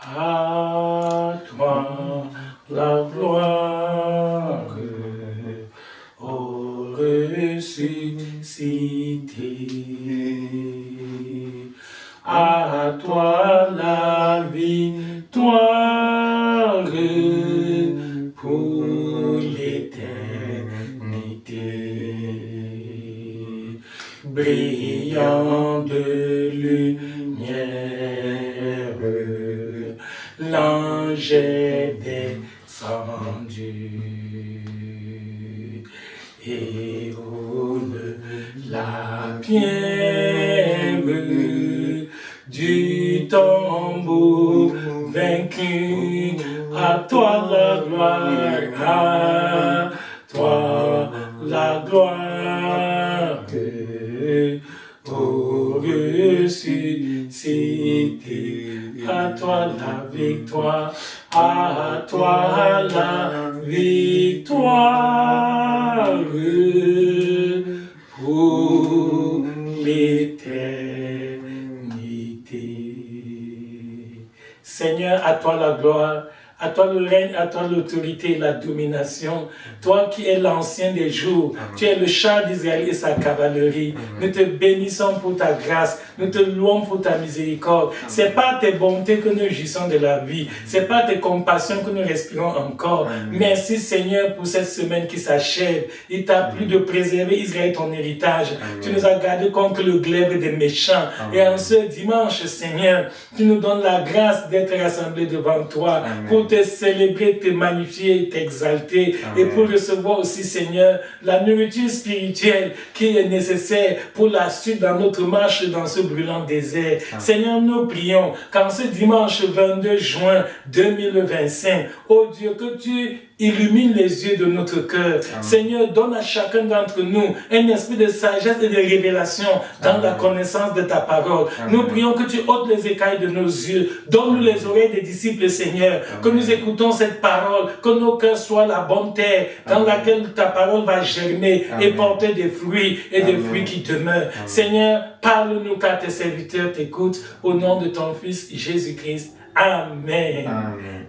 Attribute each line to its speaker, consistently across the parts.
Speaker 1: À toi la gloire, ô ressuscité. À toi la victoire pour l'éternité. Brillant de lumière, l'ange est descendu et roule la pierre du tombeau vaincu. À toi la gloire, à toi la gloire, ô ressuscité. À toi la victoire, à toi la victoire pour l'éternité. Seigneur, à toi la gloire, à toi le règne, à toi l'autorité et la domination. Toi qui es l'ancien des jours, tu es le char d'Israël et sa cavalerie. Nous te bénissons pour ta grâce, nous te louons pour ta miséricorde. C'est pas tes bontés que nous jouissons de la vie, c'est pas tes compassions que nous respirons encore. Merci Seigneur pour cette semaine qui s'achève. Il t'a plu de préserver Israël ton héritage. Tu nous as gardés contre le glaive des méchants. Et en ce dimanche, Seigneur, tu nous donnes la grâce d'être rassemblés devant toi pour te célébrer, te magnifier, t'exalter et pour recevoir aussi, Seigneur, la nourriture spirituelle qui est nécessaire pour la suite dans notre marche dans ce brûlant désert. Seigneur, nous prions qu'en ce dimanche 22 juin 2025, oh Dieu, que tu illumines les yeux de notre cœur. Seigneur, donne à chacun d'entre nous un esprit de sagesse et de révélation dans la connaissance de ta parole. Nous prions que tu ôtes les écailles de nos yeux. Donne-nous les oreilles des disciples, Seigneur. Que nous écoutons cette parole. Que nos cœurs soient la bonne terre dans laquelle ta parole va germer et porter des fruits et des fruits qui demeurent. Seigneur, parle-nous car tes serviteurs t'écoutent. Au nom de ton Fils Jésus-Christ. Amen.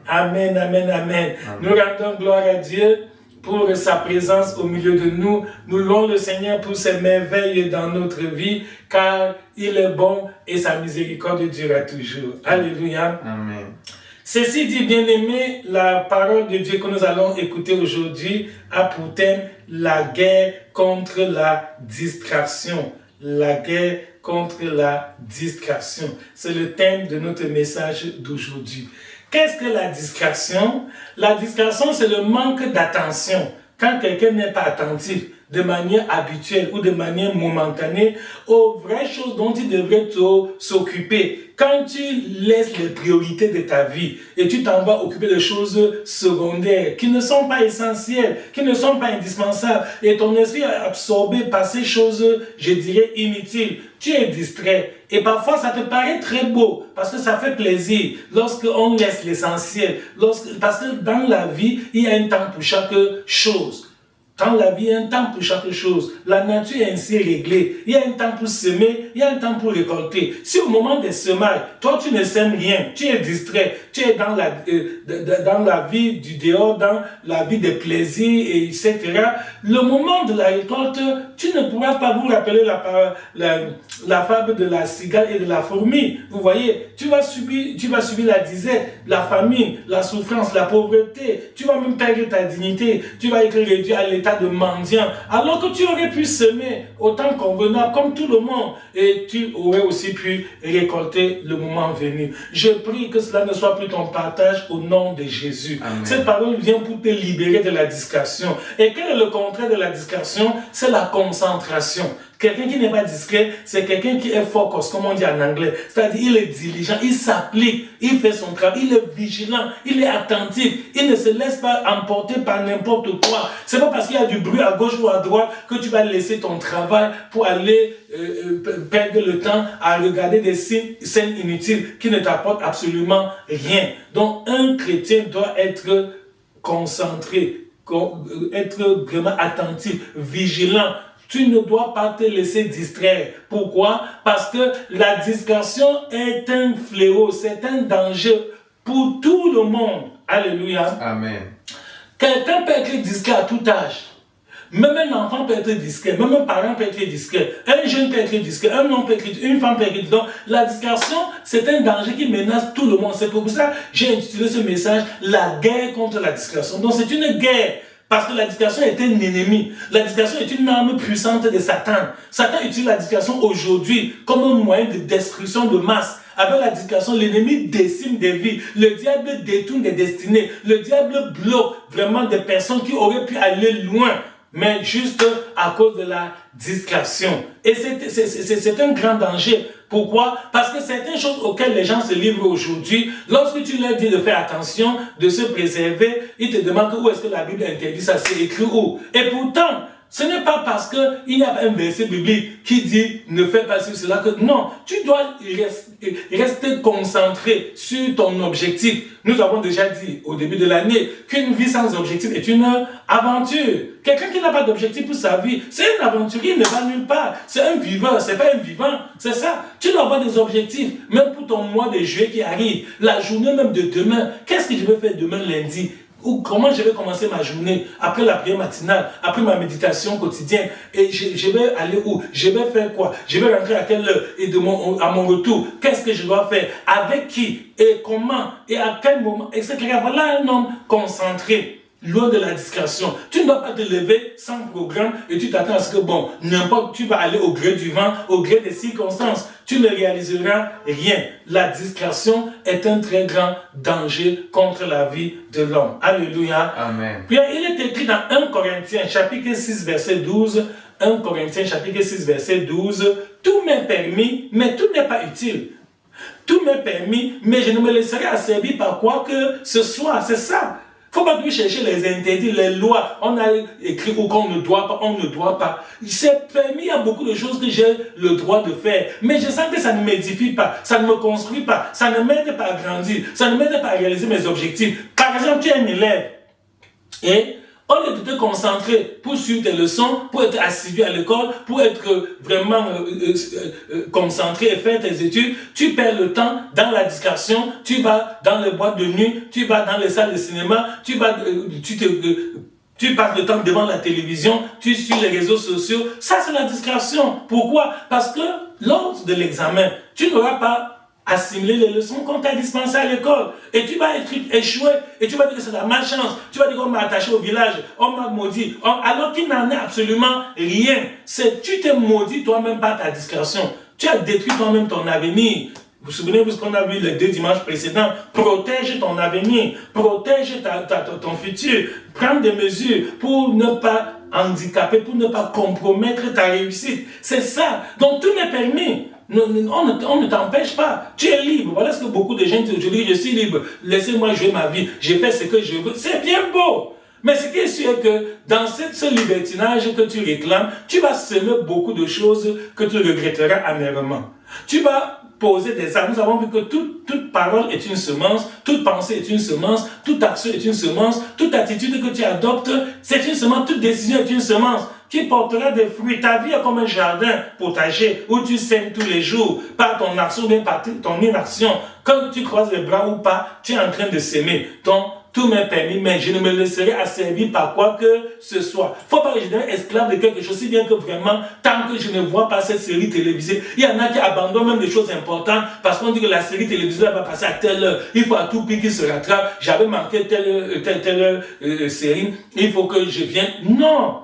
Speaker 1: Amen, amen, amen. Nous rendons gloire à Dieu pour sa présence au milieu de nous. Nous louons le Seigneur pour ses merveilles dans notre vie, car il est bon et sa miséricorde durera toujours. Alléluia.
Speaker 2: Amen.
Speaker 1: Ceci dit, bien-aimé, la parole de Dieu que nous allons écouter aujourd'hui a pour thème la guerre contre la distraction. La guerre contre la distraction. C'est le thème de notre message d'aujourd'hui. Qu'est-ce que la distraction? La distraction, c'est le manque d'attention. Quand quelqu'un n'est pas attentif de manière habituelle ou de manière momentanée aux vraies choses dont il devrait s'occuper. Quand tu laisses les priorités de ta vie et tu t'en vas occuper de choses secondaires qui ne sont pas essentielles, qui ne sont pas indispensables, et ton esprit est absorbé par ces choses, je dirais, inutiles, tu es distrait. Et parfois, ça te paraît très beau parce que ça fait plaisir lorsqu'on laisse l'essentiel. Parce que dans la vie, il y a un temps pour chaque chose. Dans la vie, il y a un temps pour chaque chose. La nature est ainsi réglée. Il y a un temps pour semer, il y a un temps pour récolter. Si au moment des semailles, toi tu ne sèmes rien, tu es distrait, tu es dans la vie du dehors, dans la vie des plaisirs, etc. Le moment de la récolte, tu ne pourras pas vous rappeler la fable de la cigale et de la fourmi. Vous voyez, tu vas subir la disette, la famine, la souffrance, la pauvreté. Tu vas même perdre ta dignité. Tu vas être réduit à l'état de mendiant, alors que tu aurais pu semer autant convenable comme tout le monde et tu aurais aussi pu récolter le moment venu. Je prie que cela ne soit plus ton partage au nom de Jésus. Amen. Cette parole vient pour te libérer de la distraction. Et quel est le contraire de la distraction? C'est la concentration. Quelqu'un qui n'est pas discret, c'est quelqu'un qui est focus, comme on dit en anglais. C'est-à-dire, il est diligent, il s'applique, il fait son travail, il est vigilant, il est attentif, il ne se laisse pas emporter par n'importe quoi. C'est pas parce qu'il y a du bruit à gauche ou à droite que tu vas laisser ton travail pour aller perdre le temps à regarder des scènes inutiles qui ne t'apportent absolument rien. Donc, un chrétien doit être concentré, être vraiment attentif, vigilant. Tu ne dois pas te laisser distraire. Pourquoi? Parce que la distraction est un fléau, c'est un danger pour tout le monde. Alléluia.
Speaker 2: Amen.
Speaker 1: Quelqu'un peut être discret à tout âge. Même un enfant peut être discret, même un parent peut être discret, un jeune peut être discret, un homme peut être discret, une femme peut être discret. Donc, la discrétion, c'est un danger qui menace tout le monde. C'est pour ça que j'ai intitulé ce message « La guerre contre la discrétion ». Donc, c'est une guerre. Parce que la discrétion est un ennemi. La discrétion est une arme puissante de Satan. Satan utilise la discrétion aujourd'hui comme un moyen de destruction de masse. Avec la discrétion, l'ennemi décime des vies. Le diable détourne des destinées. Le diable bloque vraiment des personnes qui auraient pu aller loin, mais juste à cause de la discrétion. Et c'est un grand danger. Pourquoi? Parce que certaines choses auxquelles les gens se livrent aujourd'hui, lorsque tu leur dis de faire attention, de se préserver, ils te demandent où est-ce que la Bible interdit ça, c'est écrit où? Et pourtant, ce n'est pas parce qu'il y a un verset biblique qui dit ne fais pas ceci, cela que non, tu dois rester concentré sur ton objectif. Nous avons déjà dit au début de l'année qu'une vie sans objectif est une aventure. Quelqu'un qui n'a pas d'objectif pour sa vie, c'est un aventurier, il ne va nulle part. C'est un viveur, c'est pas un vivant, c'est ça. Tu dois avoir des objectifs, même pour ton mois de juillet qui arrive, la journée même de demain. Qu'est-ce que je vais faire demain lundi? Ou comment je vais commencer ma journée, après la prière matinale, après ma méditation quotidienne, et je vais aller où? Je vais faire quoi? Je vais rentrer à quelle heure? Et à mon retour, qu'est-ce que je dois faire? Avec qui? Et comment? Et à quel moment? Etc. Voilà un homme concentré, loin de la discrétion. Tu ne dois pas te lever sans programme et tu t'attends à ce que, bon, n'importe, tu vas aller au gré du vent, au gré des circonstances. Tu ne réaliseras rien. La discrétion est un très grand danger contre la vie de l'homme. Alléluia.
Speaker 2: Amen.
Speaker 1: Puis il est écrit dans 1 Corinthiens chapitre 6 verset 12, 1 Corinthiens chapitre 6 verset 12, tout m'est permis, mais tout n'est pas utile. Tout m'est permis, mais je ne me laisserai asservir par quoi que ce soit. C'est ça. Il ne faut pas plus chercher les interdits, les lois. On a écrit où qu'on ne doit pas, on ne doit pas. C'est permis, il y a beaucoup de choses que j'ai le droit de faire. Mais je sens que ça ne m'édifie pas, ça ne me construit pas, ça ne m'aide pas à grandir, ça ne m'aide pas à réaliser mes objectifs. Par exemple, tu es un élève et au lieu de te concentrer pour suivre tes leçons, pour être assidu à l'école, pour être vraiment concentré et faire tes études, tu perds le temps dans la discrétion, tu vas dans les boîtes de nuit, tu vas dans les salles de cinéma, tu passes le temps devant la télévision, tu suis les réseaux sociaux. Ça, c'est la discrétion. Pourquoi? Parce que lors de l'examen, tu n'auras pas assimiler les leçons qu'on t'a dispensées à l'école. Et tu vas échouer. Et tu vas dire que c'est la malchance. Tu vas dire qu'on m'a attaché au village. On m'a maudit. Alors qu'il n'en est absolument rien. Tu t'es maudit toi-même par ta discrétion. Tu as détruit toi-même ton avenir. Vous vous souvenez de ce qu'on a vu les 2 dimanches précédents? Protège ton avenir. Protège ton futur. Prends des mesures pour ne pas handicaper, pour ne pas compromettre ta réussite. C'est ça. Donc tout n'est permis. On ne t'empêche pas. Tu es libre. Voilà ce que beaucoup de gens disent aujourd'hui. Je suis libre. Laissez-moi jouer ma vie. Je fais ce que je veux. C'est bien beau. Mais ce qui est sûr est que dans ce libertinage que tu réclames, tu vas semer beaucoup de choses que tu regretteras amèrement. Tu vas poser des arbres. Nous avons vu que toute parole est une semence, toute pensée est une semence, toute action est une semence, toute attitude que tu adoptes, c'est une semence, toute décision est une semence qui portera des fruits. Ta vie est comme un jardin potager où tu sèmes tous les jours par ton action, bien par ton inaction. Quand tu croises les bras ou pas, tu es en train de s'aimer. Donc, tout m'est permis, mais je ne me laisserai asservir par quoi que ce soit. Faut pas que je devienne esclave de quelque chose, si bien que vraiment, tant que je ne vois pas cette série télévisée, il y en a qui abandonnent même des choses importantes parce qu'on dit que la série télévisée va passer à telle heure. Il faut à tout prix qu'il se rattrape. J'avais manqué telle série, il faut que je vienne. Non!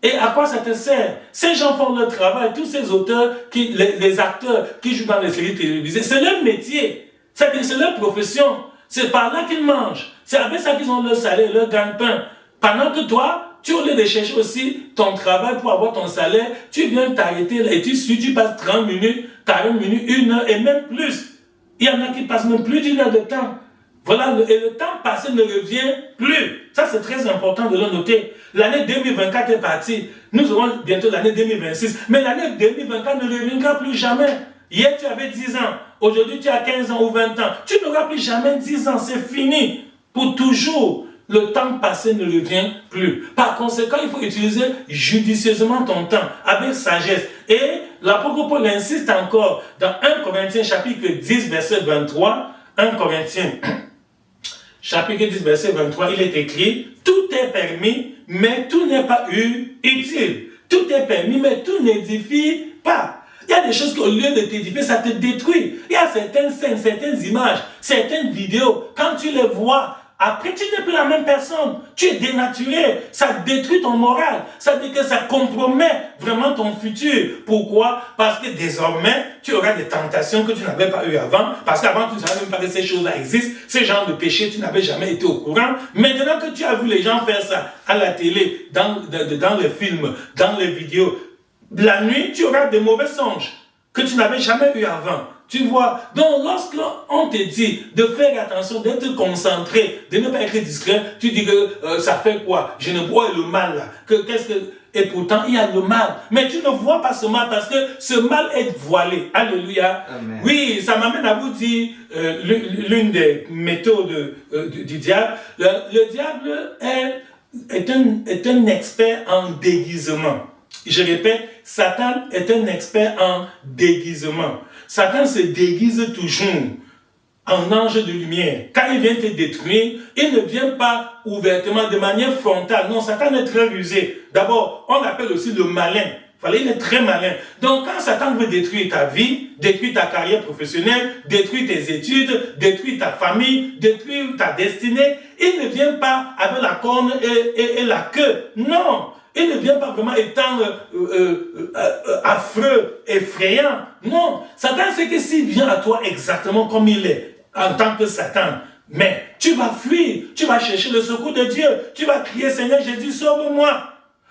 Speaker 1: Et à quoi ça te sert? Ces gens font leur travail, tous ces auteurs, les acteurs qui jouent dans les séries télévisées, c'est leur métier, c'est leur profession. C'est par là qu'ils mangent. C'est avec ça qu'ils ont leur salaire, leur gagne-pain. Pendant que toi, tu au lieu de chercher aussi ton travail pour avoir ton salaire, tu viens t'arrêter là et tu passes 30 minutes, 40 minutes, 1 heure et même plus. Il y en a qui passent même plus d'1 heure de temps. Voilà, et le temps passé ne revient plus. Ça, c'est très important de le noter. L'année 2024 est partie. Nous aurons bientôt l'année 2026. Mais l'année 2024 ne reviendra plus jamais. Hier, tu avais 10 ans. Aujourd'hui, tu as 15 ans ou 20 ans. Tu n'auras plus jamais 10 ans. C'est fini. Pour toujours. Le temps passé ne revient plus. Par conséquent, il faut utiliser judicieusement ton temps, avec sagesse. Et l'apôtre Paul insiste encore dans 1 Corinthiens chapitre 10, verset 23. 1 Corinthiens chapitre 10, verset 23, il est écrit, tout est permis, mais tout n'est pas utile. Tout est permis, mais tout n'édifie pas. Il y a des choses qu'au lieu de t'édifier, ça te détruit. Il y a certaines scènes, certaines images, certaines vidéos, quand tu les vois, après tu n'es plus la même personne. Tu es dénaturé. Ça détruit ton moral. Ça dit que ça compromet vraiment ton futur. Pourquoi? Parce que désormais, tu auras des tentations que tu n'avais pas eues avant. Parce qu'avant, tu ne savais même pas que ces choses-là existent. Ces genres de péchés, tu n'avais jamais été au courant. Maintenant que tu as vu les gens faire ça à la télé, dans les films, dans les vidéos, la nuit, tu auras des mauvais songes que tu n'avais jamais eu avant. Tu vois, donc lorsqu'on te dit de faire attention, d'être concentré, de ne pas être discret, tu dis que ça fait quoi? Je ne vois le mal là. Et pourtant, il y a le mal. Mais tu ne vois pas ce mal parce que ce mal est voilé. Alléluia. Amen. Oui, ça m'amène à vous dire l'une des méthodes du diable. Le diable est un expert en déguisement. Je répète, Satan est un expert en déguisement. Satan se déguise toujours en ange de lumière. Quand il vient te détruire, il ne vient pas ouvertement, de manière frontale. Non, Satan est très rusé. D'abord, on l'appelle aussi le malin. Il est très malin. Donc, quand Satan veut détruire ta vie, détruire ta carrière professionnelle, détruire tes études, détruire ta famille, détruire ta destinée, il ne vient pas avec la corne et la queue. Non! Il ne vient pas vraiment étant affreux, effrayant. Non, Satan sait que s'il vient à toi exactement comme il est, en tant que Satan, mais tu vas fuir, tu vas chercher le secours de Dieu, tu vas crier, Seigneur Jésus, sauve-moi.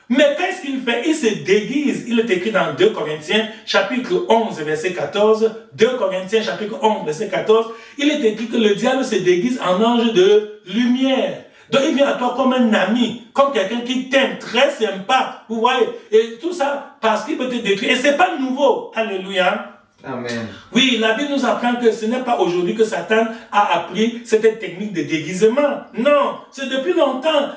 Speaker 1: Mais qu'est-ce qu'il fait? Il se déguise. Il est écrit dans 2 Corinthiens, chapitre 11, verset 14. 2 Corinthiens, chapitre 11, verset 14. Il est écrit que le diable se déguise en ange de lumière. Donc il vient à toi comme un ami, comme quelqu'un qui t'aime, très sympa, vous voyez, et tout ça parce qu'il peut te détruire. Et c'est pas nouveau, alléluia.
Speaker 2: Amen.
Speaker 1: Oui, la Bible nous apprend que ce n'est pas aujourd'hui que Satan a appris cette technique de déguisement. Non, c'est depuis longtemps.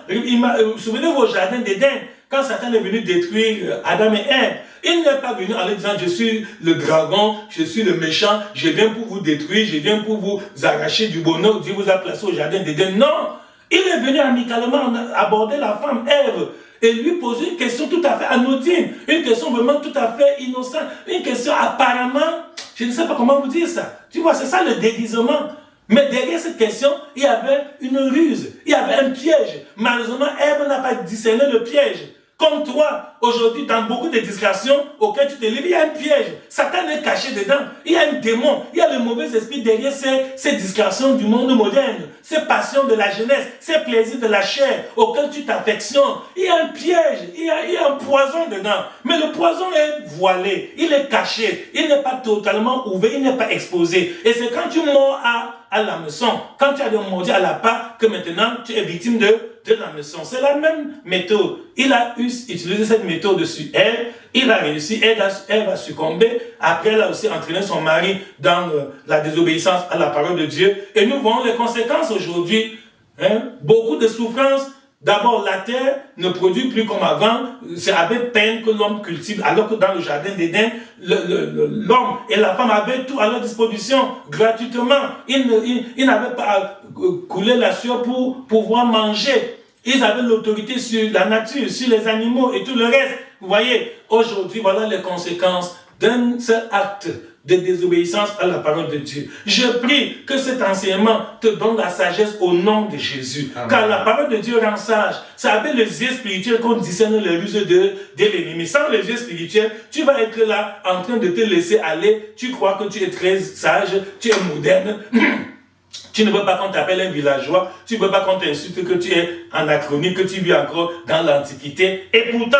Speaker 1: Souvenez-vous au jardin d'Éden, quand Satan est venu détruire Adam et Ève, il n'est pas venu en leur disant, je suis le dragon, je suis le méchant, je viens pour vous détruire, je viens pour vous arracher du bonheur, Dieu vous a placé au jardin d'Éden. Non! Il est venu amicalement aborder la femme Ève et lui poser une question tout à fait anodine, une question vraiment tout à fait innocente, une question apparemment, je ne sais pas comment vous dire ça. Tu vois, c'est ça le déguisement. Mais derrière cette question, il y avait une ruse, il y avait un piège. Malheureusement, Ève n'a pas discerné le piège. Comme toi, aujourd'hui, dans beaucoup de distractions auxquelles tu te livres, il y a un piège. Satan est caché dedans. Il y a un démon. Il y a le mauvais esprit derrière ces distractions du monde moderne, ces passions de la jeunesse, ces plaisirs de la chair auxquels tu t'affectionnes. Il y a un piège. Il y a un poison dedans. Mais le poison est voilé. Il est caché. Il n'est pas totalement ouvert. Il n'est pas exposé. Et c'est quand tu mords à l'hameçon, quand tu as mordu à la part, que maintenant tu es victime de l'hameçon. C'est la même méthode. Il a utilisé cette méthode sur elle. Il a réussi. Elle va succomber. Après, elle a aussi entraîné son mari dans la désobéissance à la parole de Dieu. Et nous voyons les conséquences aujourd'hui. Beaucoup de souffrances. D'abord, la terre ne produit plus comme avant. C'est avec peine que l'homme cultive. Alors que dans le jardin d'Éden, l'homme et la femme avaient tout à leur disposition gratuitement. Ils n'avaient pas à couler la sueur pour pouvoir manger. Ils avaient l'autorité sur la nature, sur les animaux et tout le reste. Vous voyez, aujourd'hui, voilà les conséquences d'un seul acte de désobéissance à la parole de Dieu. Je prie que cet enseignement te donne la sagesse au nom de Jésus. Amen. Car la parole de Dieu rend sage. C'est avec les yeux spirituels qu'on discerne les ruses de l'ennemi. Sans les yeux spirituels, tu vas être là en train de te laisser aller. Tu crois que tu es très sage, tu es moderne. Tu ne veux pas qu'on t'appelle un villageois. Tu ne veux pas qu'on t'insulte que tu es anachronique, que tu vis encore dans l'Antiquité. Et pourtant,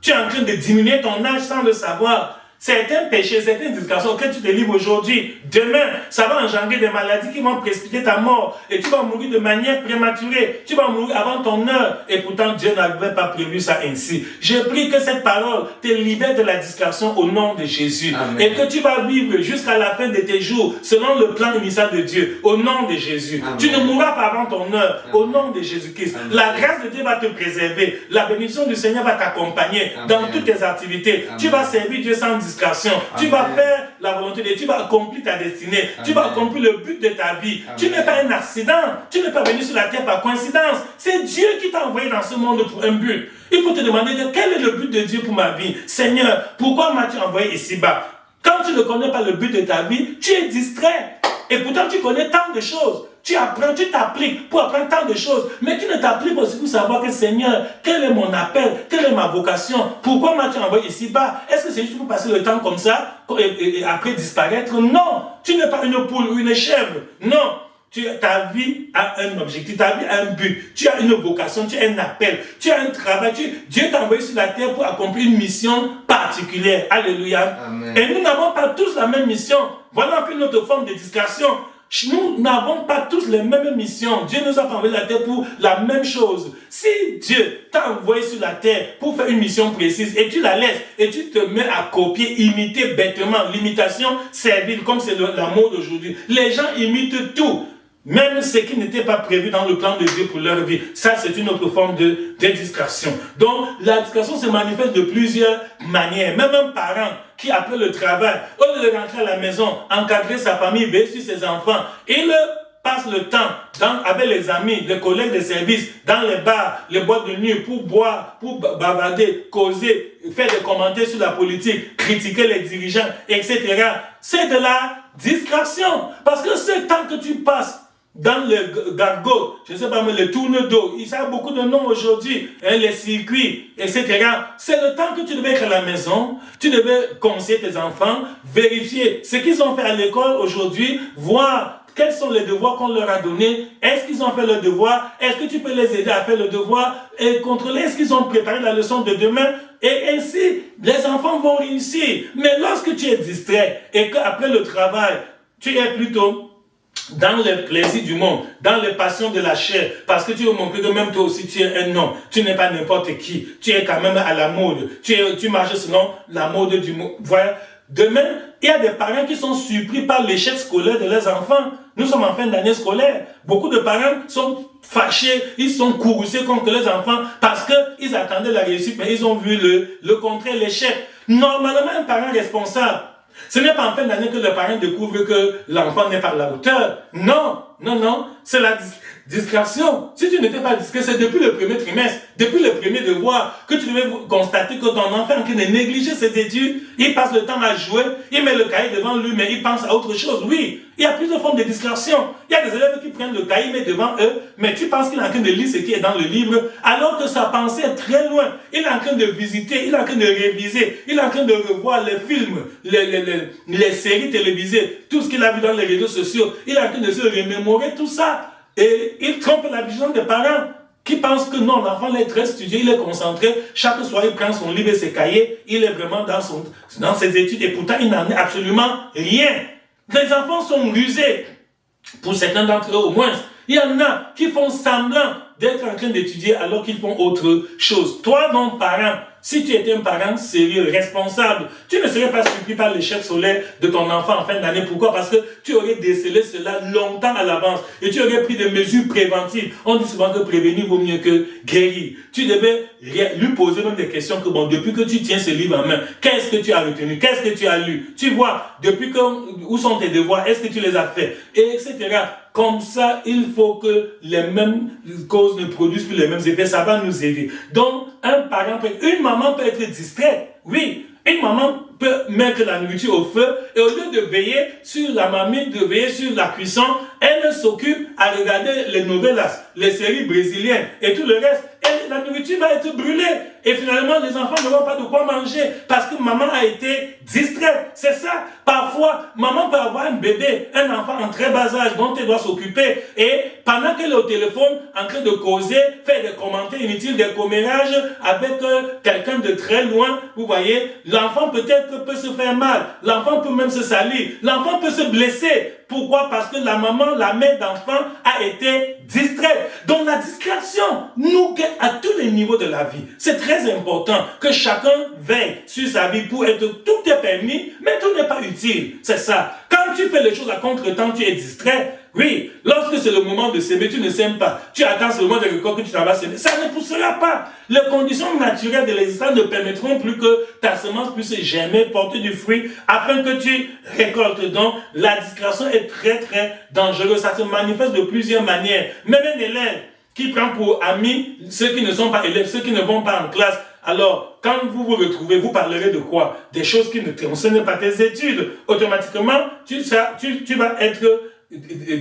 Speaker 1: tu es en train de diminuer ton âge sans le savoir. Certains péchés, certaines discussions que tu te livres aujourd'hui, demain, ça va engendrer des maladies qui vont précipiter ta mort. Et tu vas mourir de manière prématurée. Tu vas mourir avant ton heure. Et pourtant, Dieu n'avait pas prévu ça ainsi. Je prie que cette parole te libère de la discussion au nom de Jésus. Amen. Et que tu vas vivre jusqu'à la fin de tes jours, selon le plan initial de Dieu, au nom de Jésus. Amen. Tu ne mourras pas avant ton heure, au nom de Jésus-Christ. La grâce de Dieu va te préserver. La bénédiction du Seigneur va t'accompagner dans toutes tes activités. Amen. Tu vas servir Dieu sans distraction.
Speaker 2: Amen.
Speaker 1: Tu vas faire la volonté de Dieu. Tu vas accomplir ta destinée. Amen. Tu vas accomplir le but de ta vie. Amen. Tu n'es pas un accident. Tu n'es pas venu sur la terre par coïncidence. C'est Dieu qui t'a envoyé dans ce monde pour un but. Il faut te demander quel est le but de Dieu pour ma vie. Seigneur, pourquoi m'as-tu envoyé ici-bas? Quand tu ne connais pas le but de ta vie, tu es distrait. Et pourtant, tu connais tant de choses. Tu apprends, tu t'appliques pour apprendre tant de choses. Mais tu ne t'appliques aussi pour savoir que Seigneur, quel est mon appel? Quelle est ma vocation? Pourquoi m'as-tu envoyé ici-bas? Est-ce que c'est juste pour passer le temps comme ça et après disparaître? Non. Tu n'es pas une poule ou une chèvre. Non. Ta vie a un objectif, ta vie a un but, tu as une vocation, tu as un appel, tu as un travail, Dieu t'a envoyé sur la terre pour accomplir une mission particulière. Alléluia. Amen. Et nous n'avons pas tous la même mission. Voilà un peu notre forme de distraction. Nous n'avons pas tous les mêmes missions. Dieu nous a pas envoyé sur la terre pour la même chose. Si Dieu t'a envoyé sur la terre pour faire une mission précise et tu la laisses et tu te mets à copier, imiter bêtement, l'imitation servile comme c'est la mode aujourd'hui. Les gens imitent tout. Même ce qui n'était pas prévu dans le plan de Dieu pour leur vie. Ça, c'est une autre forme de distraction. Donc, la distraction se manifeste de plusieurs manières. Même un parent qui, après le travail, au lieu de rentrer à la maison, encadrer sa famille, veiller sur ses enfants, il passe le temps avec les amis, les collègues de service, dans les bars, les boîtes de nuit, pour boire, pour bavarder, causer, faire des commentaires sur la politique, critiquer les dirigeants, etc. C'est de la distraction. Parce que ce temps que tu passes dans le gargot, je ne sais pas, mais le tourne d'eau, il y a beaucoup de noms aujourd'hui, hein, les circuits, etc. C'est le temps que tu devais être à la maison, tu devais conseiller tes enfants, vérifier ce qu'ils ont fait à l'école aujourd'hui, voir quels sont les devoirs qu'on leur a donnés, est-ce qu'ils ont fait le devoir, est-ce que tu peux les aider à faire le devoir, et contrôler est-ce qu'ils ont préparé la leçon de demain, et ainsi, les enfants vont réussir. Mais lorsque tu es distrait, et qu'après le travail, tu es plutôt dans les plaisirs du monde, dans les passions de la chair, parce que tu veux montrer que même toi aussi tu es un homme, tu n'es pas n'importe qui, tu es quand même à la mode, tu marches selon la mode du monde. Voilà. Demain, il y a des parents qui sont surpris par l'échec scolaire de leurs enfants. Nous sommes en fin d'année scolaire. Beaucoup de parents sont fâchés, ils sont courroucés contre leurs enfants parce qu'ils attendaient la réussite, mais ils ont vu le contraire, l'échec. Normalement, un parent responsable, ce n'est pas en fin d'année que le parent découvre que l'enfant n'est pas à la hauteur. Non, non, non, c'est la distraction. Si tu n'étais pas distrait, c'est depuis le premier trimestre, depuis le premier devoir, que tu devais constater que ton enfant est en train de négliger ses études. Il passe le temps à jouer, il met le cahier devant lui, mais il pense à autre chose. Oui, il y a plusieurs formes de distraction. Il y a des élèves qui prennent le cahier, mettent devant eux, mais tu penses qu'il est en train de lire ce qui est dans le livre, alors que sa pensée est très loin. Il est en train de visiter, il est en train de réviser, il est en train de revoir les films, les séries télévisées, tout ce qu'il a vu dans les réseaux sociaux. Il est en train de se remémorer tout ça. Et il trompe la vision des parents qui pensent que non, l'enfant est très studieux, il est concentré. Chaque soir, il prend son livre et ses cahiers. Il est vraiment dans ses études et pourtant, il n'en est absolument rien. Les enfants sont rusés. Pour certains d'entre eux, au moins. Il y en a qui font semblant d'être en train d'étudier alors qu'ils font autre chose. Toi, donc, parent, si tu étais un parent sérieux, responsable, tu ne serais pas surpris par l'échec scolaire de ton enfant en fin d'année. Pourquoi? Parce que tu aurais décelé cela longtemps à l'avance et tu aurais pris des mesures préventives. On dit souvent que prévenir vaut mieux que guérir. Tu devais lui poser même des questions que, bon, depuis que tu tiens ce livre en main, qu'est-ce que tu as retenu? Qu'est-ce que tu as lu? Tu vois, depuis que, où sont tes devoirs? Est-ce que tu les as faits? Et etc. Comme ça, il faut que les mêmes causes ne produisent plus les mêmes effets. Ça va nous aider. Donc, une maman peut être distraite. Oui, une maman peut mettre la nourriture au feu et au lieu de veiller sur la mamie, de veiller sur la cuisson, elle s'occupe à regarder les novelas, les séries brésiliennes et tout le reste. Et la nourriture va être brûlée. Et finalement, les enfants n'auront pas de quoi manger parce que maman a été distraite. C'est ça. Parfois, maman peut avoir un bébé, un enfant en très bas âge dont elle doit s'occuper. Et pendant qu'elle est au téléphone, en train de causer, faire des commentaires inutiles, des commérages avec quelqu'un de très loin, vous voyez, l'enfant peut-être peut se faire mal. L'enfant peut même se salir. L'enfant peut se blesser. Pourquoi? Parce que la maman, la mère d'enfant a été distraite. Donc la distraction nous guette à tous les niveaux de la vie. C'est très important que chacun veille sur sa vie pour être tout est permis, mais tout n'est pas utile. C'est ça. Quand tu fais les choses à contre-temps, tu es distrait. Oui, lorsque c'est le moment de s'aimer, tu ne sèmes pas. Tu attends seulement des récoltes que tu vas s'aimer. Ça ne poussera pas. Les conditions naturelles de l'existence ne permettront plus que ta semence puisse germer, porter du fruit, afin que tu récoltes. Donc, la discrétion est très, très dangereuse. Ça se manifeste de plusieurs manières. Même un élève qui prend pour amis ceux qui ne sont pas élèves, ceux qui ne vont pas en classe. Alors, quand vous vous retrouvez, vous parlerez de quoi? Des choses qui ne concernent pas tes études. Automatiquement, tu vas être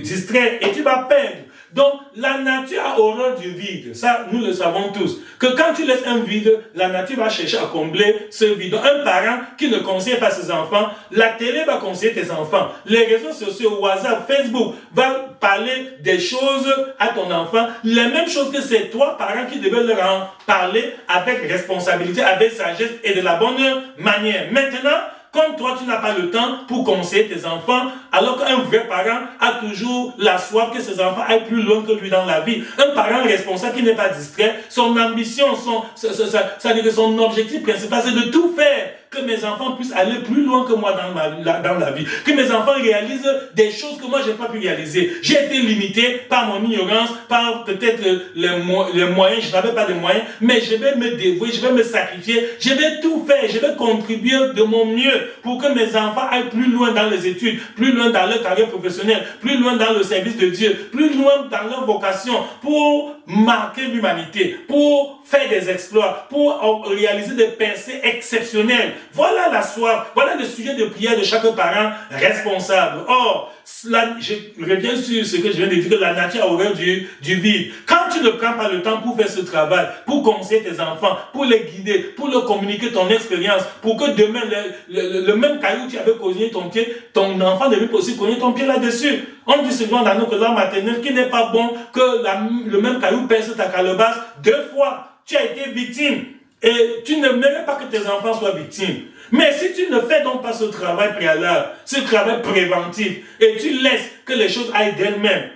Speaker 1: distrait et tu vas perdre. Donc, la nature a horreur du vide. Ça, nous le savons tous. Que quand tu laisses un vide, la nature va chercher à combler ce vide. Donc, un parent qui ne conseille pas ses enfants, la télé va conseiller tes enfants. Les réseaux sociaux, WhatsApp, Facebook, va parler des choses à ton enfant. Les mêmes choses que c'est toi, parent, qui devais leur en parler avec responsabilité, avec sagesse et de la bonne manière. Maintenant, comme toi, tu n'as pas le temps pour conseiller tes enfants, alors qu'un vrai parent a toujours la soif que ses enfants aillent plus loin que lui dans la vie. Un parent responsable qui n'est pas distrait, son ambition, son objectif principal, c'est de tout faire que mes enfants puissent aller plus loin que moi dans la vie. Que mes enfants réalisent des choses que moi, je n'ai pas pu réaliser. J'ai été limité par mon ignorance, par peut-être les moyens, je n'avais pas de moyens, mais je vais me dévouer, je vais me sacrifier, je vais tout faire, je vais contribuer de mon mieux pour que mes enfants aillent plus loin dans les études, plus loin dans leur carrière professionnelle, plus loin dans le service de Dieu, plus loin dans leur vocation, pour marquer l'humanité, pour faire des exploits, pour réaliser des percées exceptionnelles. Voilà la soif, voilà le sujet de prière de chaque parent responsable. Or, je reviens sur ce que je viens de dire, que la nature a horreur du vide. Quand tu ne prends pas le temps pour faire ce travail, pour conseiller tes enfants, pour les guider, pour leur communiquer ton expérience, pour que demain, le même caillou où tu avais cogné ton pied, ton enfant devait aussi cogner ton pied là-dessus. On dit souvent dans notre langue maternelle qu'il n'est pas bon que le même caillou perce ta calebasse 2 fois. Tu as été victime. Et tu ne mérites pas que tes enfants soient victimes. Mais si tu ne fais donc pas ce travail préalable, ce travail préventif, et tu laisses que les choses aillent d'elles-mêmes,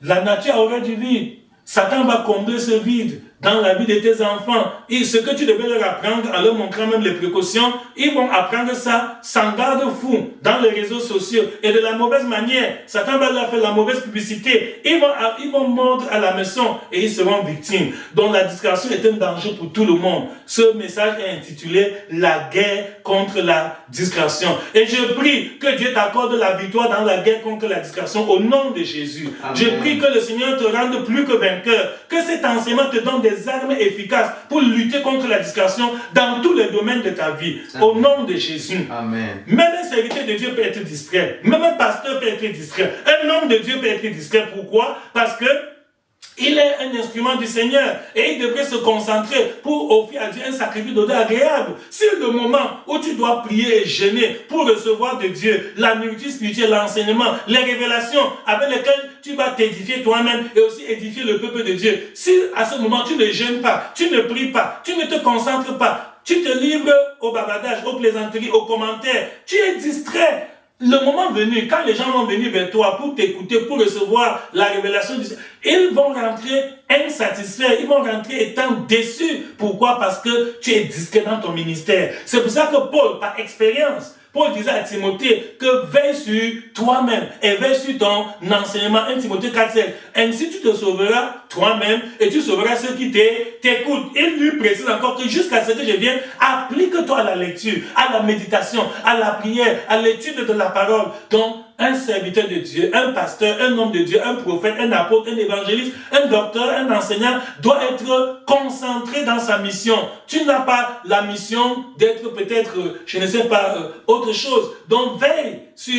Speaker 1: la nature aura du vide. Satan va combler ce vide dans la vie de tes enfants. Et ce que tu devais leur apprendre, en leur montrant même les précautions, ils vont apprendre ça sans garde-fou dans les réseaux sociaux et de la mauvaise manière. Satan va leur faire la mauvaise publicité. Ils vont mordre à la maison et ils seront victimes. Donc la discrétion est un danger pour tout le monde. Ce message est intitulé « La guerre contre la discrétion ». Et je prie que Dieu t'accorde la victoire dans la guerre contre la discrétion au nom de Jésus. Amen. Je prie que le Seigneur te rende plus que vainqueur. Que cet enseignement te donne des armes efficaces pour lutter contre la discrétion dans tous les domaines de ta vie. Amen. Au nom de Jésus. Amen. Même un serviteur de Dieu peut être distrait. Même un pasteur peut être distrait. Un homme de Dieu peut être distrait. Pourquoi? Parce que il est un instrument du Seigneur et il devrait se concentrer pour offrir à Dieu un sacrifice d'odeur agréable. C'est le moment où tu dois prier et jeûner pour recevoir de Dieu la nourriture spirituelle, l'enseignement, les révélations avec lesquelles tu vas t'édifier toi-même et aussi édifier le peuple de Dieu. Si à ce moment tu ne jeûnes pas, tu ne pries pas, tu ne te concentres pas, tu te livres au bavardage, aux plaisanteries, aux commentaires, tu es distrait. Le moment venu, quand les gens vont venir vers toi pour t'écouter, pour recevoir la révélation du Seigneur, ils vont rentrer insatisfaits, ils vont rentrer étant déçus. Pourquoi? Parce que tu es discret dans ton ministère. C'est pour ça que Paul, par expérience, Paul disait à Timothée que veille sur toi-même et veille sur ton enseignement. 1 Timothée 4,7. Ainsi tu te sauveras toi-même et tu sauveras ceux qui t'écoutent. Il lui précise encore que jusqu'à ce que je vienne, applique-toi à la lecture, à la méditation, à la prière, à l'étude de la parole. Donc, un serviteur de Dieu, un pasteur, un homme de Dieu, un prophète, un apôtre, un évangéliste, un docteur, un enseignant doit être concentré dans sa mission. Tu n'as pas la mission d'être peut-être, je ne sais pas, autre chose. Donc veille sur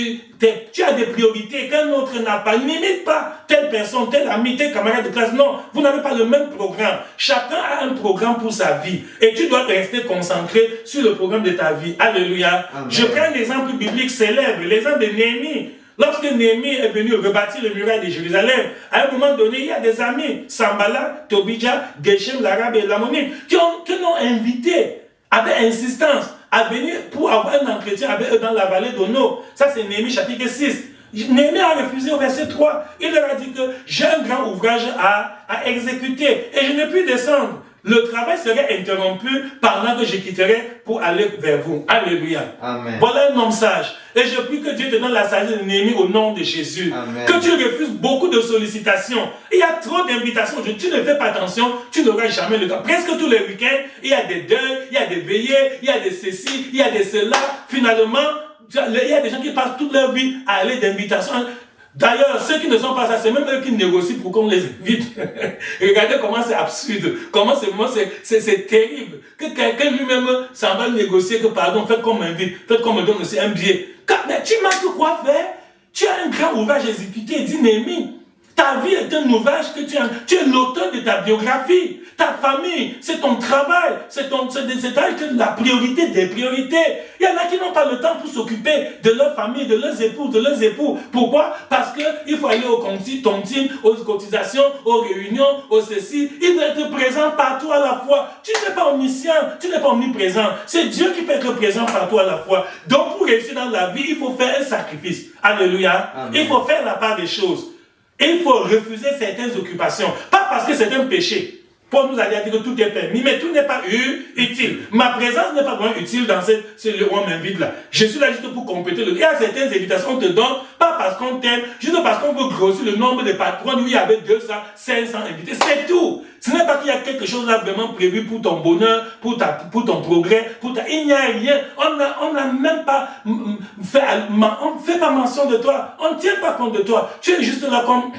Speaker 1: tu as des priorités qu'un autre n'a pas. N'imite pas telle personne, tel ami, tel camarade de classe. Non, vous n'avez pas le même programme. Chacun a un programme pour sa vie. Et tu dois rester concentré sur le programme de ta vie. Alléluia. Amen. Je prends un exemple biblique célèbre, l'exemple de Néhémie. Lorsque Néhémie est venu rebâtir le muraille de Jérusalem, à un moment donné, il y a des amis, Sanballat, Tobija, Geshem, l'Arabe et l'Ammonite, qui l'ont invité avec insistance à venir pour avoir un entretien avec eux dans la vallée d'Ono. Ça, c'est Néhémie chapitre 6. Néhémie a refusé au verset 3. Il leur a dit que j'ai un grand ouvrage à exécuter et je ne puis descendre. Le travail serait interrompu pendant que je quitterai pour aller vers vous. Alléluia.
Speaker 2: Amen.
Speaker 1: Voilà un homme sage. Et je prie que Dieu te donne la sagesse de Néhémie au nom de Jésus.
Speaker 2: Amen.
Speaker 1: Que tu refuses beaucoup de sollicitations. Il y a trop d'invitations. Tu ne fais pas attention, tu n'auras jamais le temps. Presque tous les week-ends, il y a des deuils, il y a des veillées, il y a des ceci, il y a des cela. Finalement, il y a des gens qui passent toute leur vie à aller d'invitations. D'ailleurs, ceux qui ne sont pas ça, c'est même eux qui négocient pour qu'on les invite. Regardez comment c'est absurde, comment c'est terrible. Que quelqu'un lui-même s'en va négocier que pardon, faites qu'on m'invite, faites qu'on me donne aussi un billet. Mais tu manques quoi faire? Tu as un grand ouvrage exécuté, dit Néhémie. Ta vie est un ouvrage que tu as. Tu es l'auteur de ta biographie. Ta famille, c'est ton travail. C'est la priorité des priorités. Il y en a qui n'ont pas le temps pour s'occuper de leur famille, de leurs époux. Pourquoi? Parce qu'il faut aller au tontine, aux cotisations, aux réunions, aux ceci. Il doit être présent partout à la fois. Tu n'es pas omniscient, tu n'es pas omniprésent. C'est Dieu qui peut être présent partout à la fois. Donc pour réussir dans la vie, il faut faire un sacrifice. Alléluia. Amen. Il faut faire la part des choses. Et il faut refuser certaines occupations. Pas parce que c'est un péché. Paul nous a dit que tout est permis, mais tout n'est pas utile. Ma présence n'est pas vraiment utile dans ce lieu où on m'invite là. Je suis là juste pour compléter le. Il y a certaines invitations qu'on te donne, pas parce qu'on t'aime, juste parce qu'on veut grossir le nombre de patrons où il y avait 200, 500 invités. C'est tout. Ce n'est pas qu'il y a quelque chose là vraiment prévu pour ton bonheur, pour ton progrès, il n'y a rien. On n'a même pas fait, on ne fait pas mention de toi. On ne tient pas compte de toi. Tu es juste là comme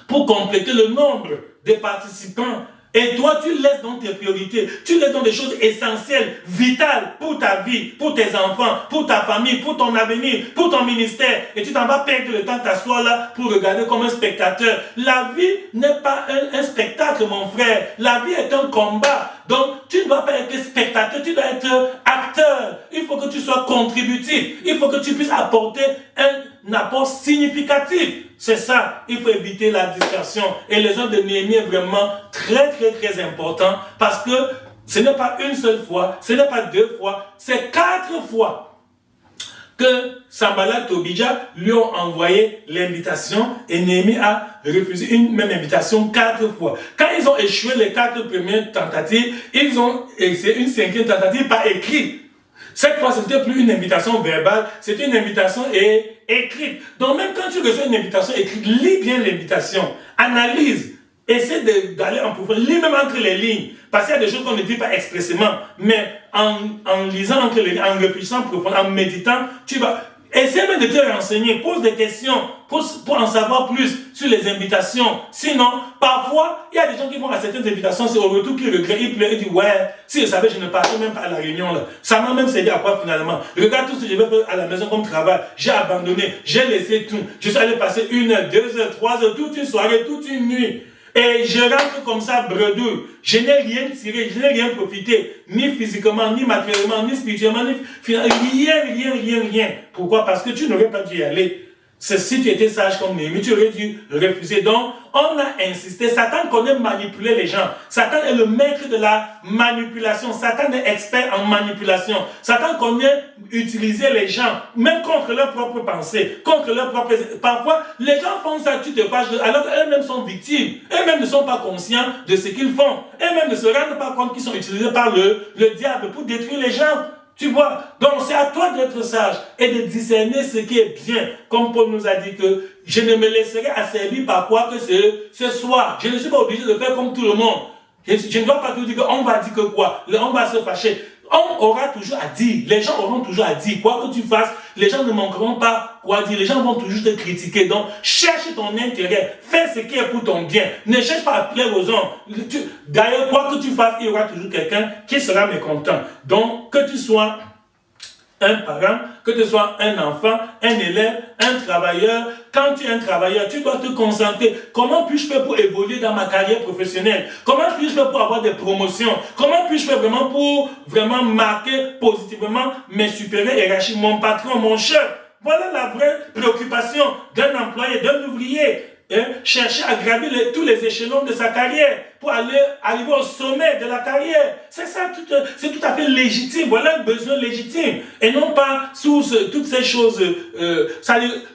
Speaker 1: pour compléter le nombre des participants. Et toi, tu laisses dans tes priorités, tu laisses dans des choses essentielles, vitales pour ta vie, pour tes enfants, pour ta famille, pour ton avenir, pour ton ministère. Et tu t'en vas perdre le temps de t'asseoir là pour regarder comme un spectateur. La vie n'est pas un spectacle, mon frère. La vie est un combat. Donc, tu ne dois pas être spectateur, tu dois être acteur. Il faut que tu sois contributif. Il faut que tu puisses apporter un apport significatif. C'est ça, il faut éviter la dispersion. Et les œuvres de Néhémie est vraiment très, très, très important parce que ce n'est pas une seule fois, ce n'est pas 2 fois, c'est 4 fois que Sanballat et Tobija lui ont envoyé l'invitation et Néhémie a refusé une même invitation 4 fois. Quand ils ont échoué les 4 premières tentatives, ils ont essayé une 5e tentative par écrit. Cette fois, ce n'était plus une invitation verbale, c'était une invitation écrite. Donc même quand tu reçois une invitation écrite, lis bien l'invitation, analyse, essaie d'aller en profondeur, lis même entre les lignes. Parce qu'il y a des choses qu'on ne dit pas expressément, mais en lisant entre les lignes, en réfléchissant profondément, en méditant, tu vas... Essaie même de te renseigner, pose des questions pour en savoir plus sur les invitations. Sinon, parfois, il y a des gens qui vont à certaines invitations, c'est au retour qu'ils regrettent, ils pleurent, ils disent ouais, si je savais, je ne partais même pas à la réunion là. Ça m'a même servi à quoi finalement? Regarde tout ce que je vais faire à la maison comme travail. J'ai abandonné, j'ai laissé tout. Je suis allé passer 1 heure, 2 heures, 3 heures, toute une soirée, toute une nuit. Et je rentre comme ça, bredouille. Je n'ai rien tiré, je n'ai rien profité, ni physiquement, ni matériellement, ni spirituellement, ni rien. Pourquoi? Parce que tu n'aurais pas dû y aller. Si tu étais sage comme Néhémie, tu aurais dû refuser. Donc, on a insisté. Satan connaît manipuler les gens. Satan est le maître de la manipulation. Satan est expert en manipulation. Satan connaît utiliser les gens, même contre leurs propres pensées, contre leurs propres... Parfois, les gens font ça, tu te fâches, alors qu'eux-mêmes sont victimes. Eux-mêmes ne sont pas conscients de ce qu'ils font. Eux-mêmes ne se rendent pas compte qu'ils sont utilisés par le diable pour détruire les gens. Tu vois, donc c'est à toi d'être sage et de discerner ce qui est bien. Comme Paul nous a dit que je ne me laisserai asservir par quoi que ce soit. Je ne suis pas obligé de faire comme tout le monde. Je ne dois pas tout dire qu'on va dire que quoi. On va se fâcher. On aura toujours à dire. Les gens auront toujours à dire. Quoi que tu fasses, les gens ne manqueront pas quoi dire. Les gens vont toujours te critiquer. Donc, cherche ton intérêt. Fais ce qui est pour ton bien. Ne cherche pas à plaire aux hommes. D'ailleurs, quoi que tu fasses, il y aura toujours quelqu'un qui sera mécontent. Donc, que tu sois un parent, que tu sois un enfant, un élève, un travailleur. Quand tu es un travailleur, tu dois te concentrer. Comment puis-je faire pour évoluer dans ma carrière professionnelle? Comment puis-je faire pour avoir des promotions? Comment puis-je faire vraiment pour vraiment marquer positivement mes supérieurs hiérarchiques, mon patron, mon chef? Voilà la vraie préoccupation d'un employé, d'un ouvrier. Chercher à gravir tous les échelons de sa carrière pour arriver au sommet de la carrière. C'est ça, c'est tout à fait légitime. Voilà un besoin légitime. Et non pas sous toutes ces choses.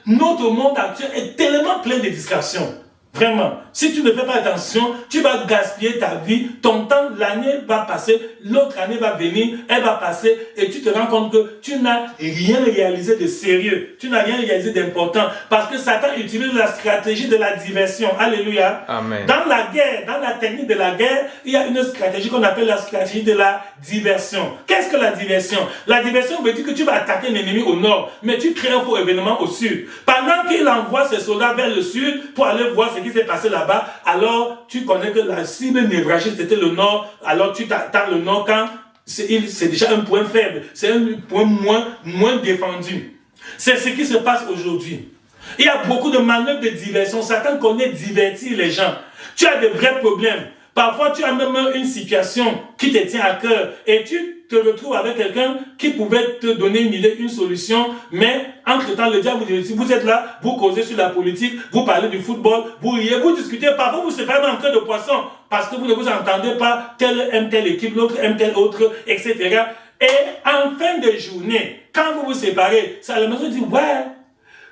Speaker 1: Notre monde actuel est tellement plein de distractions. Vraiment, si tu ne fais pas attention, tu vas gaspiller ta vie, ton temps, l'année va passer, l'autre année va venir, elle va passer et tu te rends compte que tu n'as rien réalisé de sérieux, tu n'as rien réalisé d'important parce que Satan utilise la stratégie de la diversion. Alléluia.
Speaker 2: Amen.
Speaker 1: Dans la guerre, dans la technique de la guerre, il y a une stratégie qu'on appelle la stratégie de la diversion. Qu'est-ce que la diversion? La diversion veut dire que tu vas attaquer un ennemi au nord, mais tu crées un faux événement au sud. Pendant qu'il envoie ses soldats vers le sud pour aller voir ce qui s'est passé là-bas, alors tu connais que la cible névralgique c'était le nord, alors tu t'attends le nord quand c'est déjà un point faible, c'est un point moins défendu. C'est ce qui se passe aujourd'hui. Il y a beaucoup de manœuvres de diversion. Satan connaît divertir les gens. Tu as de vrais problèmes. Parfois, tu as même une situation qui te tient à cœur et tu te retrouves avec quelqu'un qui pouvait te donner une idée, une solution, mais entre-temps, le diable vous dit, vous êtes là, vous causez sur la politique, vous parlez du football, vous riez, vous discutez, parfois vous séparez en queue de poisson parce que vous ne vous entendez pas, tel aime telle équipe, l'autre aime telle autre, etc. Et en fin de journée, quand vous vous séparez, c'est à la maison dit, ouais,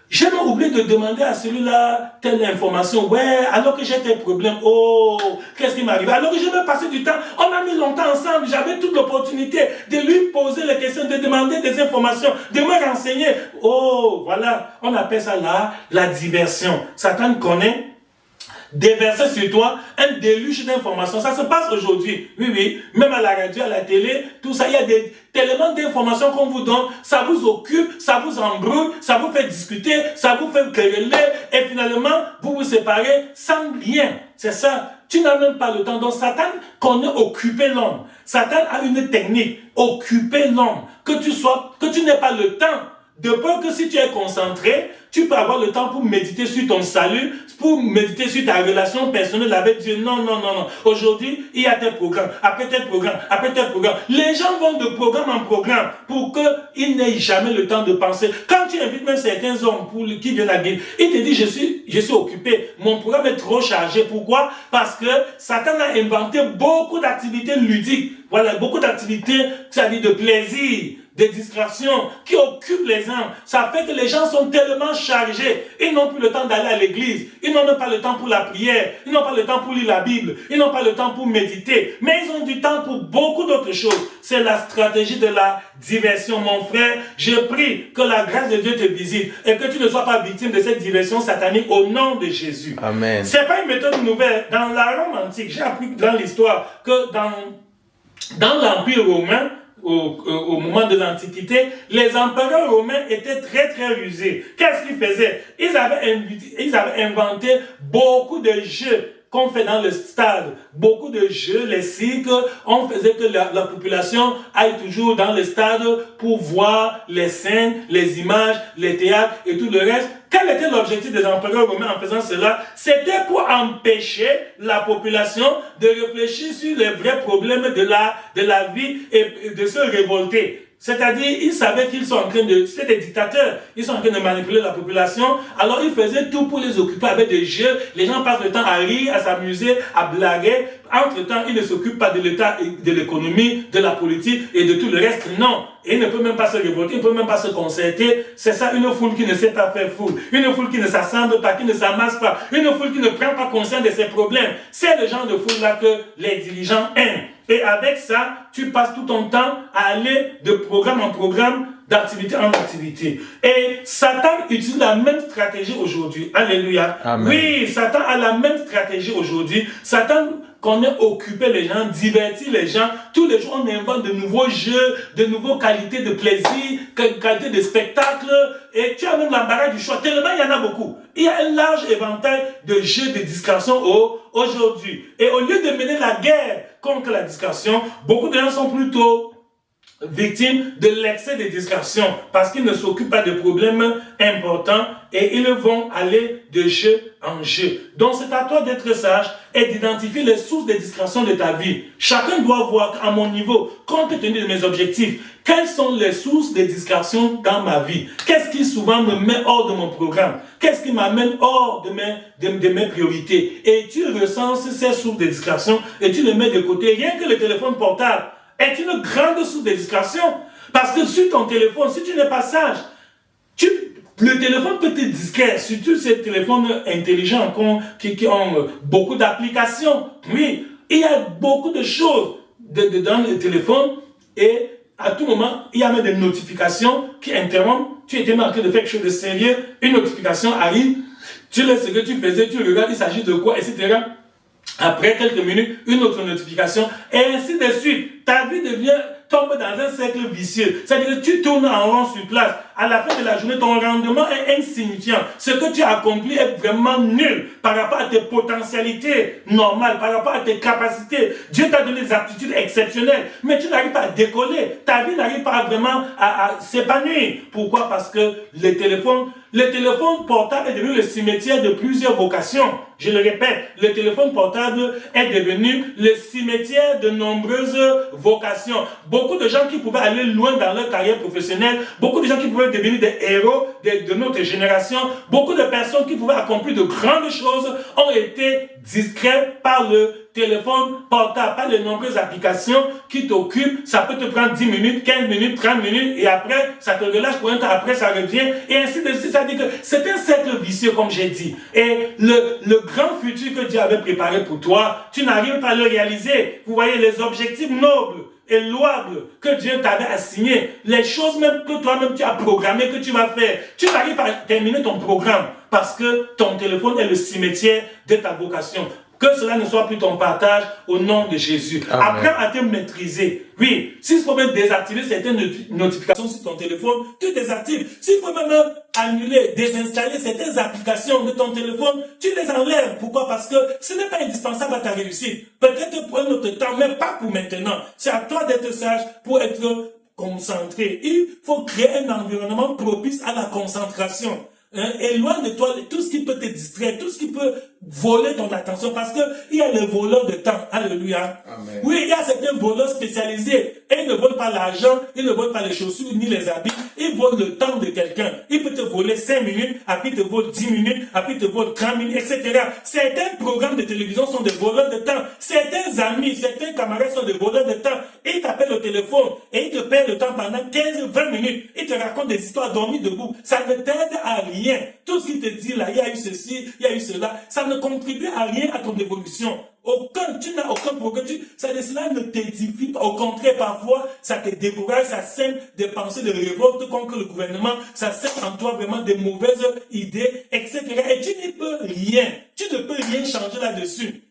Speaker 1: j'ai même oublié de demander à celui-là telle information. Ouais, alors que j'ai tel problème. Oh, qu'est-ce qui m'arrive? Alors que j'ai même passé du temps. On a mis longtemps ensemble. J'avais toute l'opportunité de lui poser les questions, de demander des informations, de me renseigner. Oh, voilà. On appelle ça la diversion. Satan connaît. Déverser sur toi un déluge d'informations. Ça se passe aujourd'hui. Oui, oui. Même à la radio, à la télé, tout ça, il y a tellement d'informations qu'on vous donne. Ça vous occupe, ça vous embrouille, ça vous fait discuter, ça vous fait quereller. Et finalement, vous vous séparez sans rien. C'est ça. Tu n'as même pas le temps. Donc, Satan connaît occuper l'homme. Satan a une technique. Occuper l'homme. Que tu n'aies pas le temps. De peur que si tu es concentré, tu peux avoir le temps pour méditer sur ton salut, pour méditer sur ta relation personnelle avec Dieu. Non, non, non, non. Aujourd'hui, il y a tel programme, après tel programme, après tel programme. Les gens vont de programme en programme pour qu'ils n'aient jamais le temps de penser. Quand tu invites même certains hommes qui viennent à l'église, ils te disent, je suis occupé, mon programme est trop chargé. Pourquoi? Parce que Satan a inventé beaucoup d'activités ludiques. Voilà, beaucoup d'activités, c'est-à-dire de plaisir, des distractions qui occupent les gens. Ça fait que les gens sont tellement chargés. Ils n'ont plus le temps d'aller à l'église. Ils n'ont même pas le temps pour la prière. Ils n'ont pas le temps pour lire la Bible. Ils n'ont pas le temps pour méditer. Mais ils ont du temps pour beaucoup d'autres choses. C'est la stratégie de la diversion. Mon frère, je prie que la grâce de Dieu te visite et que tu ne sois pas victime de cette diversion satanique au nom de Jésus.
Speaker 2: Amen.
Speaker 1: C'est pas une méthode nouvelle. Dans la Rome antique, j'ai appris dans l'histoire que dans l'Empire romain, au moment de l'Antiquité, les empereurs romains étaient très très rusés. Qu'est-ce qu'ils faisaient? Ils avaient inventé beaucoup de jeux qu'on fait dans le stade. Beaucoup de jeux, les cirques, on faisait que la population aille toujours dans le stade pour voir les scènes, les images, les théâtres et tout le reste. Quel était l'objectif des empereurs romains en faisant cela? C'était pour empêcher la population de réfléchir sur les vrais problèmes de la vie et de se révolter. C'est-à-dire, ils savaient qu'ils sont en train de... C'est des dictateurs. Ils sont en train de manipuler la population. Alors, ils faisaient tout pour les occuper avec des jeux. Les gens passent le temps à rire, à s'amuser, à blaguer. Entre-temps, ils ne s'occupent pas de l'État, de l'économie, de la politique et de tout le reste. Non. Et ils ne peuvent même pas se révolter, ils ne peuvent même pas se concerter. C'est ça, une foule qui ne sait pas faire foule. Une foule qui ne s'assemble pas, qui ne s'amasse pas. Une foule qui ne prend pas conscience de ses problèmes. C'est le genre de foule-là que les dirigeants aiment. Et avec ça, tu passes tout ton temps à aller de programme en programme, d'activité en activité. Et Satan utilise la même stratégie aujourd'hui. Alléluia.
Speaker 2: Amen.
Speaker 1: Oui, Satan a la même stratégie aujourd'hui. Satan connaît occuper les gens, divertir les gens. Tous les jours, on invente de nouveaux jeux, de nouvelles qualités de plaisir, qualités de spectacle. Et tu as même l'embarras du choix. Tellement il y en a beaucoup. Il y a un large éventail de jeux de distraction aujourd'hui. Et au lieu de mener la guerre contre la distraction, beaucoup de gens sont plutôt victimes de l'excès de distraction parce qu'ils ne s'occupent pas de problèmes importants et ils vont aller de jeu en jeu. Donc c'est à toi d'être sage et d'identifier les sources de distraction de ta vie. Chacun doit voir à mon niveau, compte tenu de mes objectifs, quelles sont les sources de distraction dans ma vie. Qu'est-ce qui souvent me met hors de mon programme? Qu'est-ce qui m'amène hors de mes priorités? Et tu recenses ces sources de distraction et tu les mets de côté. Rien que le téléphone portable est une grande source de distraction. Parce que sur ton téléphone, si tu n'es pas sage, Le téléphone peut être discret, surtout ces téléphones intelligents qui ont beaucoup d'applications. Oui, il y a beaucoup de choses dans le téléphone et à tout moment, il y a même des notifications qui interrompent. Tu étais marqué de faire quelque chose de sérieux, une notification arrive, tu laisses ce que tu faisais, tu regardes, il s'agit de quoi, etc. Après quelques minutes, une autre notification, et ainsi de suite. Ta vie tombe dans un cercle vicieux. C'est-à-dire que tu tournes en rond sur place. À la fin de la journée, ton rendement est insignifiant. Ce que tu as accompli est vraiment nul par rapport à tes potentialités normales, par rapport à tes capacités. Dieu t'a donné des aptitudes exceptionnelles, mais tu n'arrives pas à décoller. Ta vie n'arrive pas vraiment à s'épanouir. Pourquoi? Parce que le téléphone portable est devenu le cimetière de plusieurs vocations. Je le répète, le téléphone portable est devenu le cimetière de nombreuses vocations. Beaucoup de gens qui pouvaient aller loin dans leur carrière professionnelle, beaucoup de gens qui pouvaient devenir des héros de notre génération, beaucoup de personnes qui pouvaient accomplir de grandes choses ont été distraits par le téléphone portable, par les nombreuses applications qui t'occupent. Ça peut te prendre 10 minutes, 15 minutes, 30 minutes et après, ça te relâche pour un temps, après ça revient et ainsi de suite. Ça veut dire que c'est un cercle vicieux comme j'ai dit. Et le grand futur que Dieu avait préparé pour toi, tu n'arrives pas à le réaliser. Vous voyez les objectifs nobles et louables que Dieu t'avait assignés, les choses même que toi-même tu as programmées que tu vas faire, tu n'arrives pas à terminer ton programme parce que ton téléphone est le cimetière de ta vocation. Que cela ne soit plus ton partage au nom de Jésus. Amen. Apprends à te maîtriser. Oui, s'il faut même désactiver certaines notifications sur ton téléphone, tu désactives. S'il faut même annuler, désinstaller certaines applications de ton téléphone, tu les enlèves. Pourquoi? Parce que ce n'est pas indispensable à ta réussite. Peut-être pour un autre temps, mais pas pour maintenant. C'est à toi d'être sage pour être concentré. Il faut créer un environnement propice à la concentration. Éloigne de toi tout ce qui peut te distraire, tout ce qui peut voler ton attention, parce que il y a les voleurs de temps. Alléluia. Amen. Oui, il y a certains voleurs spécialisés et ils ne volent pas l'argent, ils ne volent pas les chaussures ni les habits, ils volent le temps de quelqu'un. Il peut te voler 5 minutes, après il te vole 10 minutes, après il te vole 30 minutes, etc. Certains programmes de télévision sont des voleurs de temps. Certains amis, certains camarades sont des voleurs de temps. Ils t'appellent au téléphone et ils te perdent le temps pendant 15-20 minutes. Ils te racontent des histoires dormies debout. Ça ne t'aide à rien. Tout ce qu'il te dit là, il y a eu ceci, il y a eu cela, ça ne contribue à rien à ton évolution. Tu n'as aucun progrès. Cela ne t'édifie pas. Au contraire, parfois, ça te décourage, ça sème des pensées de révolte contre le gouvernement, ça sème en toi vraiment des mauvaises idées, etc. Et tu n'y peux rien. Tu ne peux rien changer là-dessus.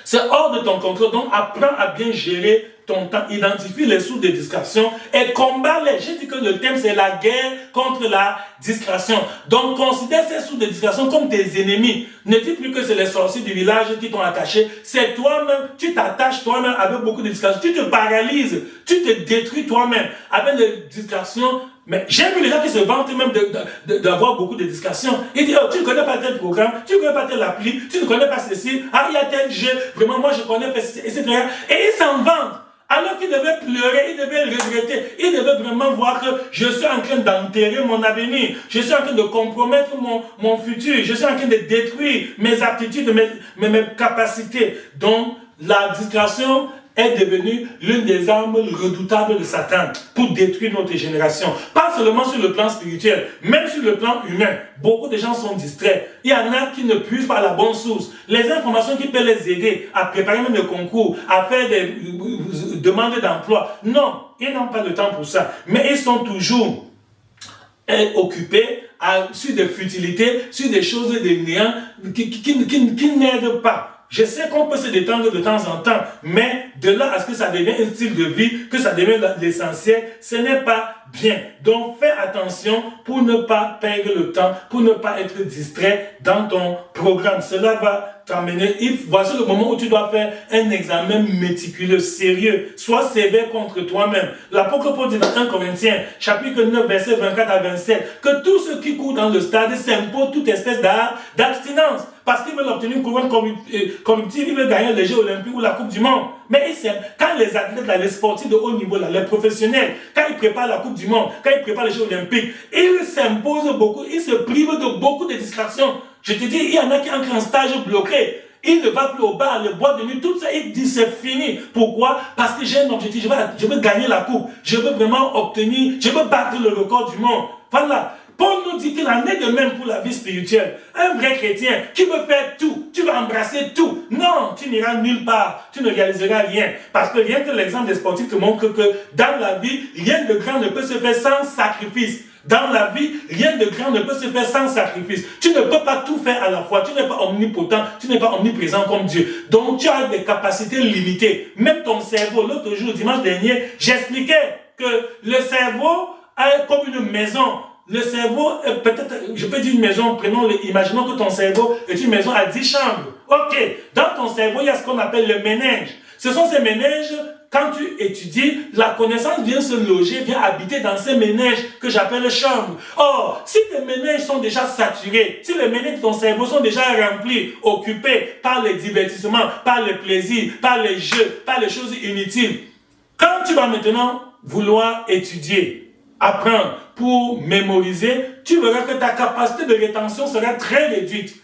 Speaker 1: C'est hors de ton contrôle. Donc, apprends à bien gérer ton temps. Identifie les sources de distraction et combat-les. J'ai dit que le thème, c'est la guerre contre la distraction. Donc, considère ces sources de distraction comme tes ennemis. Ne dis plus que c'est les sorciers du village qui t'ont attaché. C'est toi-même. Tu t'attaches toi-même avec beaucoup de distractions. Tu te paralyses. Tu te détruis toi-même avec des distractions. Mais j'ai vu les gens qui se vantent même d'avoir beaucoup de distractions. Ils disent, oh, tu ne connais pas tel programme, tu ne connais pas telle appli, tu ne connais pas ceci, ah, il y a tel jeu, vraiment, moi je connais, etc. Et ils s'en vantent. Alors qu'ils devaient pleurer, ils devaient regretter, ils devaient vraiment voir que je suis en train d'enterrer mon avenir, je suis en train de compromettre mon futur, je suis en train de détruire mes aptitudes, mes capacités. Donc, la distraction est devenue l'une des armes redoutables de Satan pour détruire notre génération. Pas seulement sur le plan spirituel, même sur le plan humain. Beaucoup de gens sont distraits. Il y en a qui ne puissent pas la bonne source. Les informations qui peuvent les aider à préparer même des concours, à faire des demandes d'emploi. Non, ils n'ont pas le temps pour ça. Mais ils sont toujours occupés sur des futilités, sur des choses de néant qui n'aident pas. Je sais qu'on peut se détendre de temps en temps, mais de là à ce que ça devienne un style de vie, que ça devienne l'essentiel, ce n'est pas bien. Donc fais attention pour ne pas perdre le temps, pour ne pas être distrait dans ton programme. Cela va t'amener. Voici le moment où tu dois faire un examen méticuleux, sérieux. Sois sévère contre toi-même. L'apôtre Paul dit dans 1 Corinthiens, chapitre 9, versets 24 à 27, que tous ceux qui courent dans le stade s'imposent toute espèce d'abstinence. Parce qu'ils veulent obtenir une couronne corruptive, ils veulent gagner les Jeux Olympiques ou la Coupe du Monde. Mais quand les athlètes, les sportifs de haut niveau, les professionnels, quand ils préparent la Coupe du Monde, quand ils préparent les Jeux Olympiques, ils s'imposent beaucoup, ils se privent de beaucoup de distractions. Je te dis, il y en a qui entrent en stage bloqué. Il ne va plus au bar, le boîte de nuit, tout ça, il dit c'est fini. Pourquoi? Parce que j'ai un objectif, je veux gagner la coupe. Je veux vraiment obtenir, je veux battre le record du monde. Voilà. Paul nous dit qu'il en est de même pour la vie spirituelle. Un vrai chrétien qui veut faire tout, tu vas embrasser tout. Non, tu n'iras nulle part, tu ne réaliseras rien. Parce que rien que l'exemple des sportifs te montre que dans la vie, rien de grand ne peut se faire sans sacrifice. Dans la vie, rien de grand ne peut se faire sans sacrifice. Tu ne peux pas tout faire à la fois. Tu n'es pas omnipotent, tu n'es pas omniprésent comme Dieu. Donc tu as des capacités limitées. Même ton cerveau, l'autre jour, dimanche dernier, j'expliquais que le cerveau est comme une maison. Le cerveau, peut-être, je peux dire une maison, imaginons que ton cerveau est une maison à 10 chambres. Ok, dans ton cerveau, il y a ce qu'on appelle le méninge. Ce sont ces méninges, quand tu étudies, la connaissance vient se loger, vient habiter dans ces méninges que j'appelle chambres. Or, si tes méninges sont déjà saturés, si les méninges de ton cerveau sont déjà remplis, occupés par les divertissements, par les plaisirs, par les jeux, par les choses inutiles, quand tu vas maintenant vouloir étudier, apprendre pour mémoriser, tu verras que ta capacité de rétention sera très réduite.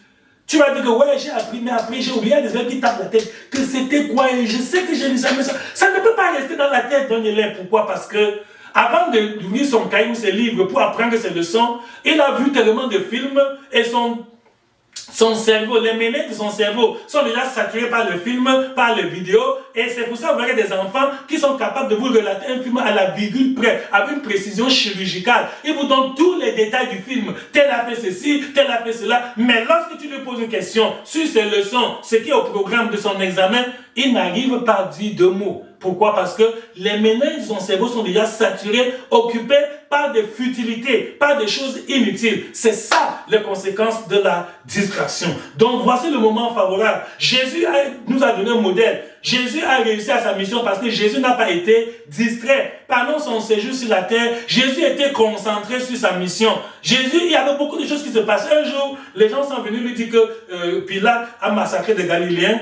Speaker 1: Tu vas dire que ouais, j'ai appris, mais après j'ai oublié des gens qui tapent la tête, que c'était quoi, et je sais que j'ai lu ça, mais ça ne peut pas rester dans la tête d'un élève. Pourquoi? Parce que avant d'ouvrir son cahier ou ses livres pour apprendre ses leçons, il a vu tellement de films et son cerveau, les méninges de son cerveau sont déjà saturés par le film, par les vidéos, et c'est pour ça que vous verrez des enfants qui sont capables de vous relater un film à la virgule près, avec une précision chirurgicale. Ils vous donnent tous les détails du film. Tel a fait ceci, tel a fait cela, mais lorsque tu lui poses une question sur ses leçons, ce qui est au programme de son examen, il n'arrive pas à dire 2 mots. Pourquoi? Parce que les méninges de son cerveau sont déjà saturés, occupés par des futilités, par des choses inutiles. C'est ça les conséquences de la distraction. Donc voici le moment favorable. Jésus nous a donné un modèle. Jésus a réussi à sa mission parce que Jésus n'a pas été distrait. Pendant son séjour sur la terre, Jésus était concentré sur sa mission. Jésus, il y avait beaucoup de choses qui se passaient. Un jour, les gens sont venus lui dire que Pilate a massacré des Galiléens.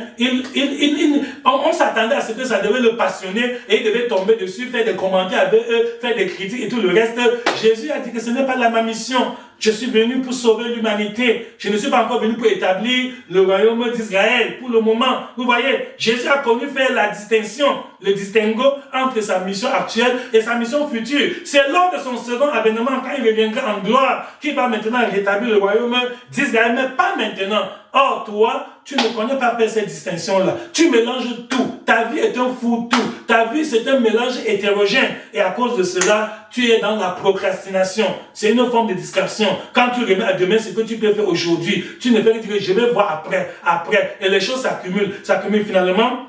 Speaker 1: On s'attendait à ce que ça devait le passionner et il devait tomber dessus, faire des commentaires avec eux, faire des critiques et tout le reste. Jésus a dit que ce n'est pas ma mission. Je suis venu pour sauver l'humanité. Je ne suis pas encore venu pour établir le royaume d'Israël. Pour le moment, vous voyez, Jésus a connu faire la distinction, le distinguo entre sa mission actuelle et sa mission future. C'est lors de son second avènement, quand il reviendra en gloire, qu'il va maintenant rétablir le royaume d'Israël, mais pas maintenant. Or, toi, tu ne connais pas faire cette distinction-là. Tu mélanges tout. Ta vie est un fourre-tout. Ta vie, c'est un mélange hétérogène. Et à cause de cela, tu es dans la procrastination. C'est une forme de distraction. Quand tu remets à demain ce que tu peux faire aujourd'hui, tu ne fais que dire, je vais voir après. Et les choses s'accumulent finalement.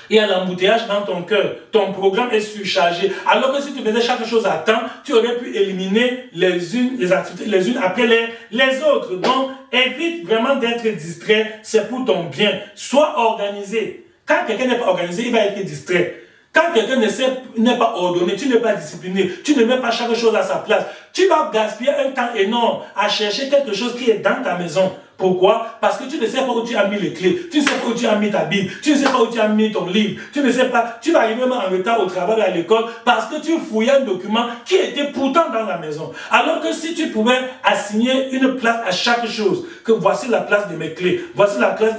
Speaker 1: Il y a l'embouteillage dans ton cœur. Ton programme est surchargé. Alors que si tu faisais chaque chose à temps, tu aurais pu éliminer les activités les unes après les autres. Donc, évite vraiment d'être distrait. C'est pour ton bien. Sois organisé. Quand quelqu'un n'est pas organisé, il va être distrait. Quand quelqu'un n'est pas ordonné, tu n'es pas discipliné, tu ne mets pas chaque chose à sa place, tu vas gaspiller un temps énorme à chercher quelque chose qui est dans ta maison. Pourquoi? Parce que tu ne sais pas où tu as mis les clés, tu ne sais pas où tu as mis ta Bible, tu ne sais pas où tu as mis ton livre, tu ne sais pas, tu vas arriver même en retard au travail, à l'école, parce que tu fouillais un document qui était pourtant dans la maison. Alors que si tu pouvais assigner une place à chaque chose, que voici la place de mes clés, voici la place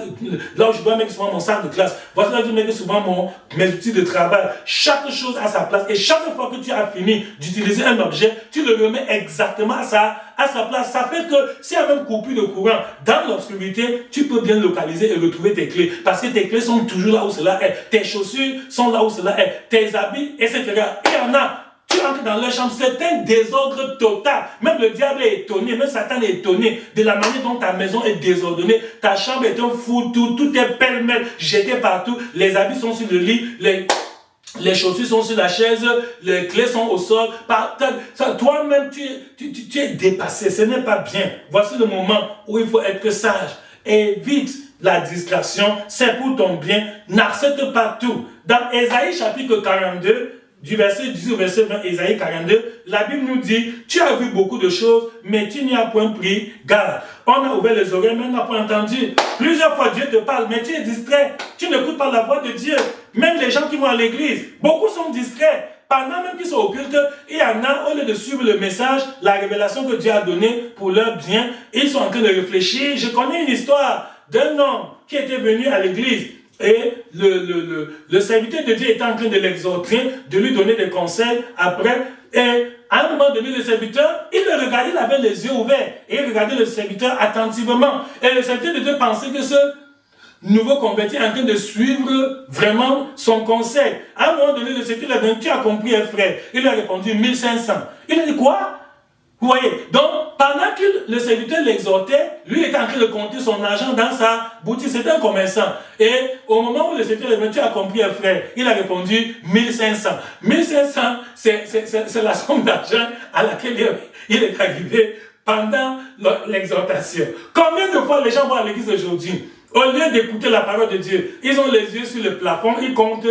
Speaker 1: là où je dois mettre souvent mon sac de classe, voici là où je dois mettre souvent mes outils de travail, chaque chose à sa place, et chaque fois que tu as fini d'utiliser un objet, tu le remets exactement à sa place. Ça fait que s'il y a même coupure de courant, dans l'obscurité, tu peux bien localiser et retrouver tes clés. Parce que tes clés sont toujours là où cela est. Tes chaussures sont là où cela est. Tes habits, etc. Il y en a. Tu entres dans leur chambre, c'est un désordre total. Même le diable est étonné, même Satan est étonné de la manière dont ta maison est désordonnée. Ta chambre est un foutoir, tout est pêle-mêle, jeté partout. Les habits sont sur le lit, les chaussures sont sur la chaise, les clés sont au sol. Toi-même, tu es dépassé. Ce n'est pas bien. Voici le moment où il faut être sage. Évite la distraction. C'est pour ton bien. N'accepte pas tout. Dans Ésaïe chapitre 42, du verset 10 au verset 20, Ésaïe 42, la Bible nous dit, tu as vu beaucoup de choses, mais tu n'y as point pris garde. On a ouvert les oreilles, mais on n'a pas entendu. Plusieurs fois, Dieu te parle, mais tu es distrait. Tu n'écoutes pas la voix de Dieu. Même les gens qui vont à l'église, beaucoup sont distraits. Pendant même qu'ils sont au culte, il y en a, au lieu de suivre le message, la révélation que Dieu a donnée pour leur bien, ils sont en train de réfléchir. Je connais une histoire d'un homme qui était venu à l'église. Et le serviteur de Dieu était en train de l'exhorter, de lui donner des conseils après. Et à un moment donné, le serviteur, il le regardait, il avait les yeux ouverts. Et il regardait le serviteur attentivement. Et le serviteur de Dieu pensait que ce nouveau converti est en train de suivre vraiment son conseil. À un moment donné, le serviteur lui a dit, tu as compris, frère. Il lui a répondu 1500. Il a dit quoi? Vous voyez, donc pendant que le serviteur l'exhortait, lui était en train de compter son argent dans sa boutique, c'était un commerçant. Et au moment où le serviteur lui a dit, tu as compris, frère, il a répondu 1500. 1500, c'est la somme d'argent à laquelle il est arrivé pendant l'exhortation. Combien de fois les gens vont à l'église aujourd'hui? Au lieu d'écouter la parole de Dieu, ils ont les yeux sur le plafond, ils comptent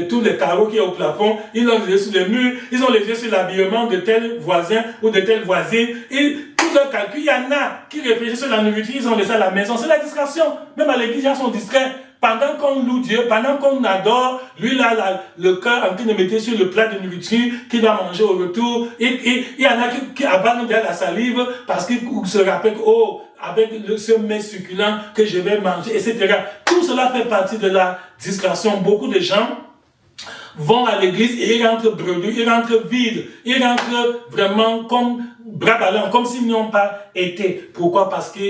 Speaker 1: tous les carreaux qu'il y a au plafond, ils ont les yeux sur le mur, ils ont les yeux sur l'habillement de tel voisin ou de telle voisine. Et tout leur calcul, il y en a qui réfléchissent sur la nourriture, ils ont laissé à la maison. C'est la distraction. Même à l'église, les gens sont distraits. Pendant qu'on loue Dieu, pendant qu'on adore, lui, là, le cœur en train de mettre sur le plat de nourriture qu'il va manger au retour. Et il y en a qui avalent derrière la salive parce qu'ils se rappellent que, oh, avec ce mets succulent que je vais manger, etc. Tout cela fait partie de la distraction. Beaucoup de gens vont à l'église et ils rentrent bredouilles, ils rentrent vides, ils rentrent vraiment comme bras ballants, comme s'ils n'y ont pas été. Pourquoi? Parce que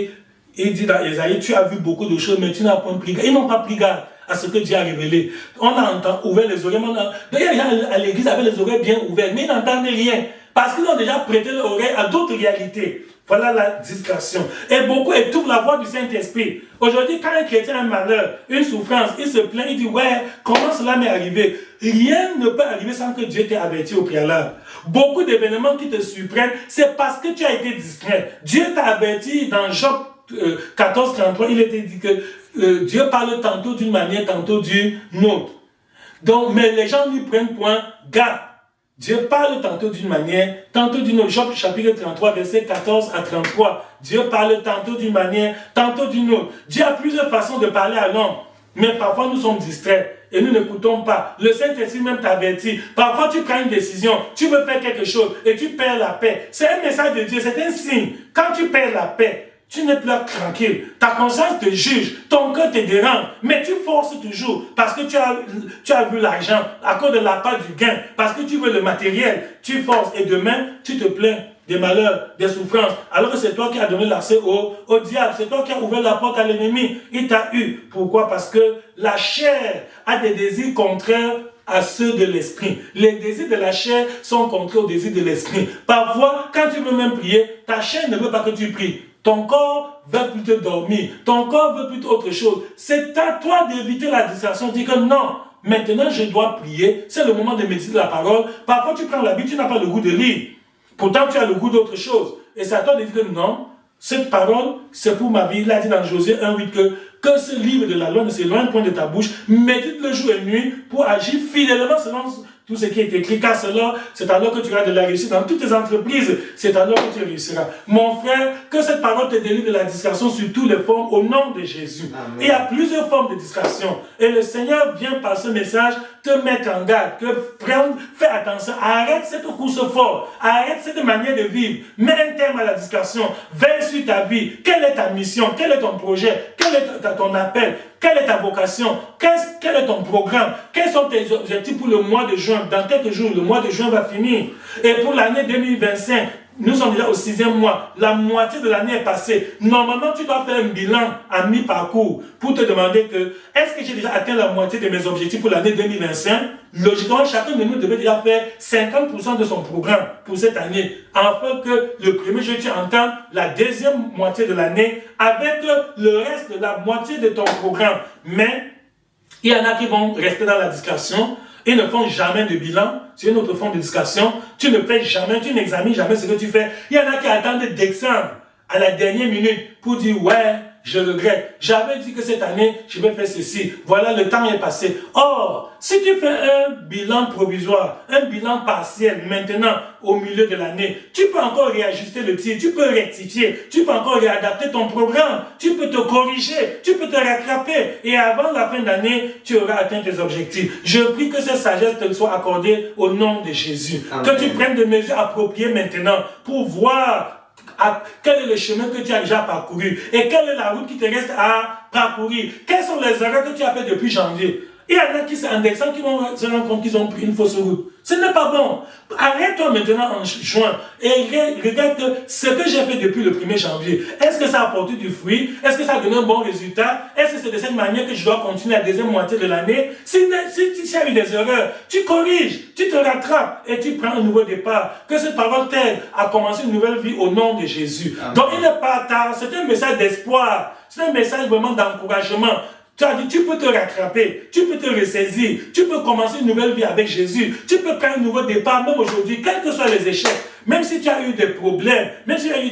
Speaker 1: il dit dans Ésaïe, tu as vu beaucoup de choses, mais tu n'as pas pris garde. Ils n'ont pas pris garde à ce que Dieu a révélé. On a ouvert les oreilles. D'ailleurs, les gens à l'église avaient les oreilles bien ouvertes, mais ils n'entendent rien. Parce qu'ils ont déjà prêté l'oreille à d'autres réalités. Voilà la distraction. Et beaucoup étouffent la voix du Saint-Esprit. Aujourd'hui, quand un chrétien a un malheur, une souffrance, il se plaint, il dit, ouais, comment cela m'est arrivé? Rien ne peut arriver sans que Dieu t'ait averti au préalable. Beaucoup d'événements qui te surprennent, c'est parce que tu as été distrait. Dieu t'a averti dans Job 14:33, il était dit que Dieu parle tantôt d'une manière, tantôt d'une autre. Donc, mais les gens lui prennent point garde. Dieu parle tantôt d'une manière, tantôt d'une autre. Job chapitre 33, versets 14 à 33. Dieu parle tantôt d'une manière, tantôt d'une autre. Dieu a plusieurs façons de parler à l'homme. Mais parfois nous sommes distraits et nous n'écoutons pas. Le Saint-Esprit même t'avertit. Parfois tu prends une décision, tu veux faire quelque chose et tu perds la paix. C'est un message de Dieu, c'est un signe. Quand tu perds la paix, tu n'es plus tranquille. Ta conscience te juge, ton cœur te dérange, mais tu forces toujours parce que tu as vu l'argent à cause de la part du gain, parce que tu veux le matériel, tu forces et demain tu te plains des malheurs, des souffrances, alors que c'est toi qui as donné l'accès au diable, c'est toi qui as ouvert la porte à l'ennemi, il t'a eu. Pourquoi? Parce que la chair a des désirs contraires à ceux de l'esprit. Les désirs de la chair sont contraires aux désirs de l'esprit. Parfois, quand tu veux même prier, ta chair ne veut pas que tu pries. Ton corps veut plutôt dormir. Ton corps veut plutôt autre chose. C'est à toi d'éviter la distraction. Dis que non, maintenant je dois prier. C'est le moment de méditer la parole. Parfois tu prends l'habitude, tu n'as pas le goût de lire. Pourtant tu as le goût d'autre chose. Et c'est à toi de dire que non, cette parole c'est pour ma vie. Il a dit dans Josué 1:8 que ce livre de la loi ne s'éloigne point de ta bouche. Médite-le jour et nuit pour agir fidèlement selon tout ce qui est écrit, car c'est alors que tu auras de la réussite dans toutes tes entreprises, c'est alors que tu réussiras. Mon frère, que cette parole te délivre de la distraction sur toutes les formes au nom de Jésus. Amen. Il y a plusieurs formes de distraction. Et le Seigneur vient par ce message te mettre en garde, fais attention, arrête cette course forte, arrête cette manière de vivre, mets un terme à la distraction, veille sur ta vie. Quelle est ta mission? Quel est ton projet? Quel est ton appel? Quelle est ta vocation? Quel est ton programme? Quels sont tes objectifs pour le mois de juin? Dans quelques jours, le mois de juin va finir. Et pour l'année 2025, nous sommes déjà au 6e mois. La moitié de l'année est passée. Normalement, tu dois faire un bilan à mi-parcours pour te demander que est-ce que j'ai déjà atteint la moitié de mes objectifs pour l'année 2025? Logiquement, chacun de nous devait déjà faire 50% de son programme pour cette année, afin que le 1er juillet, tu entends la deuxième moitié de l'année avec le reste de la moitié de ton programme. Mais il y en a qui vont rester dans la distraction. Ils ne font jamais de bilan. C'est une autre forme de discussion. Tu ne fais jamais, tu n'examines jamais ce que tu fais. Il y en a qui attendent d'examen à la dernière minute pour dire ouais, je regrette. J'avais dit que cette année, je vais faire ceci. Voilà, le temps est passé. Or, si tu fais un bilan provisoire, un bilan partiel maintenant au milieu de l'année, tu peux encore réajuster le tir, tu peux rectifier, tu peux encore réadapter ton programme, tu peux te corriger, tu peux te rattraper. Et avant la fin d'année, tu auras atteint tes objectifs. Je prie que cette sagesse te soit accordée au nom de Jésus. Amen. Que tu prennes des mesures appropriées maintenant pour voir quel est le chemin que tu as déjà parcouru et quelle est la route qui te reste à parcourir. Quelles sont les erreurs que tu as faites depuis janvier? Il y en a qui s'indexent, qui vont se rendre compte qu'ils ont pris une fausse route. Ce n'est pas bon. Arrête-toi maintenant en juin et regarde ce que j'ai fait depuis le 1er janvier. Est-ce que ça a apporté du fruit? Est-ce que ça a donné un bon résultat? Est-ce que c'est de cette manière que je dois continuer la deuxième moitié de l'année? Si tu as eu des erreurs, tu corriges, tu te rattrapes et tu prends un nouveau départ. Que cette parole t'aide à commencer une nouvelle vie au nom de Jésus. Amen. Donc il n'est pas tard. C'est un message d'espoir. C'est un message vraiment d'encouragement. Tu as dit, tu peux te rattraper, tu peux te ressaisir, tu peux commencer une nouvelle vie avec Jésus, tu peux prendre un nouveau départ, même aujourd'hui, quels que soient les échecs, même si tu as eu des problèmes, même si tu as eu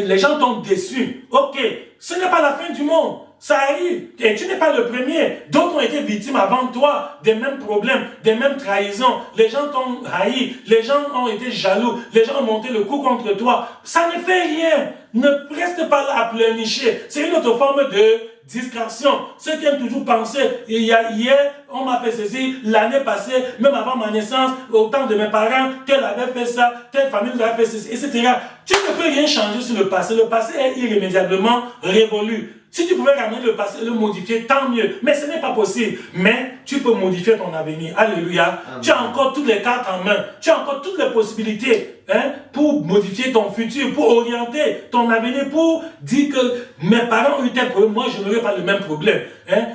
Speaker 1: les gens t'ont déçu. Ok, ce n'est pas la fin du monde. Ça arrive. Et tu n'es pas le premier. D'autres ont été victimes avant toi des mêmes problèmes, des mêmes trahisons. Les gens t'ont haï. Les gens ont été jaloux. Les gens ont monté le coup contre toi. Ça ne fait rien. Ne reste pas là à pleurnicher. C'est une autre forme de distraction. Ceux qui aiment toujours penser, hier, on m'a fait ceci, l'année passée, même avant ma naissance, au temps de mes parents, tel avait fait ça, telle famille avait fait ceci, etc. Tu ne peux rien changer sur le passé. Le passé est irrémédiablement révolu. Si tu pouvais ramener le passé et le modifier, tant mieux. Mais ce n'est pas possible. Mais tu peux modifier ton avenir. Alléluia. Amen. Tu as encore toutes les cartes en main. Tu as encore toutes les possibilités pour modifier ton futur, pour orienter ton avenir, pour dire que mes parents ont eu tel problème, moi je n'aurai pas le même problème.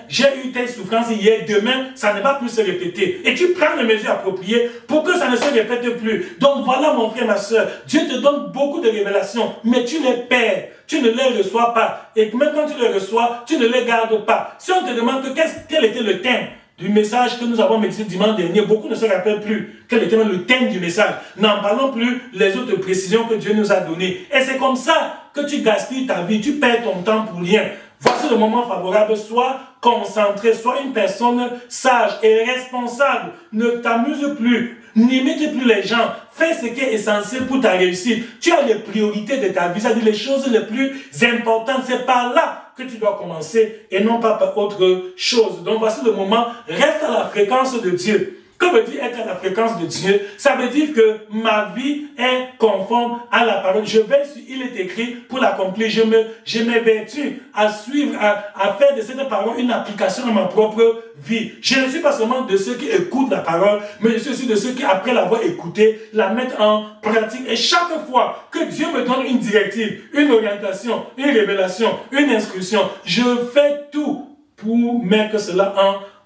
Speaker 1: J'ai eu telle souffrance hier, demain, ça ne va plus se répéter. Et tu prends les mesures appropriées pour que ça ne se répète plus. Donc voilà mon frère, ma soeur, Dieu te donne beaucoup de révélations, mais tu les perds. Tu ne les reçois pas. Et même quand tu les reçois, tu ne les gardes pas. Si on te demande quel était le thème du message que nous avons médité dimanche dernier, beaucoup ne se rappellent plus quel était le thème du message. N'en parlons plus les autres précisions que Dieu nous a données. Et c'est comme ça que tu gaspilles ta vie, tu perds ton temps pour rien. Voici le moment favorable, sois concentré, sois une personne sage et responsable. Ne t'amuse plus, n'imite plus les gens. Fais ce qui est essentiel pour ta réussite. Tu as les priorités de ta vie, c'est-à-dire les choses les plus importantes. C'est par là que tu dois commencer et non pas par autre chose. Donc voici le moment, reste à la fréquence de Dieu. Que veut dire être à la fréquence de Dieu? Ça veut dire que ma vie est conforme à la parole. Je vais, il est écrit pour l'accomplir. Je m'évertue à suivre, à faire de cette parole une application à ma propre vie. Je ne suis pas seulement de ceux qui écoutent la parole, mais je suis aussi de ceux qui, après l'avoir écoutée, la mettent en pratique. Et chaque fois que Dieu me donne une directive, une orientation, une révélation, une instruction, je fais tout pour mettre cela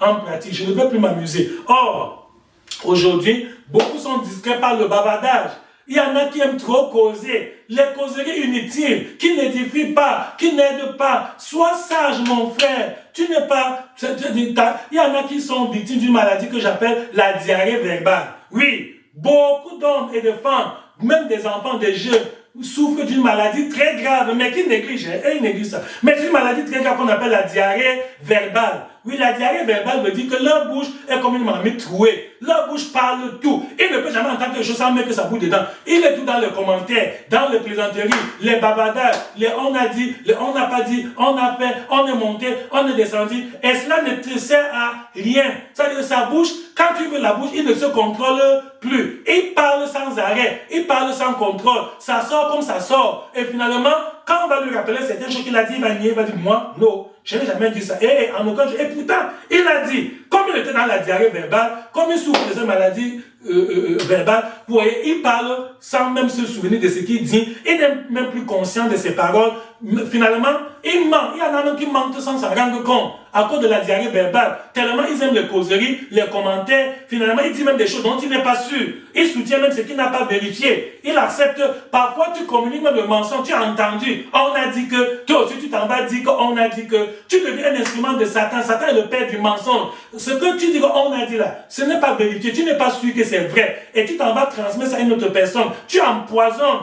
Speaker 1: en pratique. Je ne veux plus m'amuser. Or, aujourd'hui, beaucoup sont distraits par le bavardage. Il y en a qui aiment trop causer, les causeries inutiles, qui n'édifient pas, qui n'aident pas. Sois sage, mon frère. Tu n'es pas... Il y en a qui sont victimes d'une maladie que j'appelle la diarrhée verbale. Oui, beaucoup d'hommes et de femmes, même des enfants, des jeunes, souffrent d'une maladie très grave, mais qui négligent, et ils négligent ça. Mais c'est une maladie très grave qu'on appelle la diarrhée verbale. Oui, la diarrhée verbale veut dire que leur bouche est comme une marmite trouée. Leur bouche parle tout. Il ne peut jamais entendre quelque chose sans mettre sa bouche dedans. Il est tout dans les commentaires, dans les plaisanteries, les bavardages, les on a dit, les on n'a pas dit, on a fait, on est monté, on est descendu. Et cela ne te sert à rien. C'est-à-dire que sa bouche, quand tu veux la bouche, il ne se contrôle plus. Il parle sans arrêt, il parle sans contrôle. Ça sort comme ça sort. Et finalement, quand on va lui rappeler certaines choses qu'il a dit, il va nier, il va dire, moi, non. Je n'ai jamais dit ça. Et en aucun jour. Et pourtant, il a dit, comme il était dans la diarrhée verbale, comme il souffre de cette maladie verbale, vous voyez, il parle sans même se souvenir de ce qu'il dit. Il n'est même plus conscient de ses paroles. Finalement, il ment. Il y en a même qui mentent sans s'en rendre compte à cause de la diarrhée verbale. Tellement ils aiment les causeries, les commentaires. Finalement, il dit même des choses dont il n'est pas sûr. Il soutient même ce qu'il n'a pas vérifié. Il accepte. Parfois, tu communiques même le mensonge. Tu as entendu. On a dit que. Toi aussi, tu t'en vas dire qu'on a dit que. Tu deviens un instrument de Satan. Satan est le père du mensonge. Ce que tu dis qu'on a dit là, ce n'est pas vérifié. Tu n'es pas sûr que c'est vrai. Et tu t'en vas transmettre ça à une autre personne. Tu empoisonnes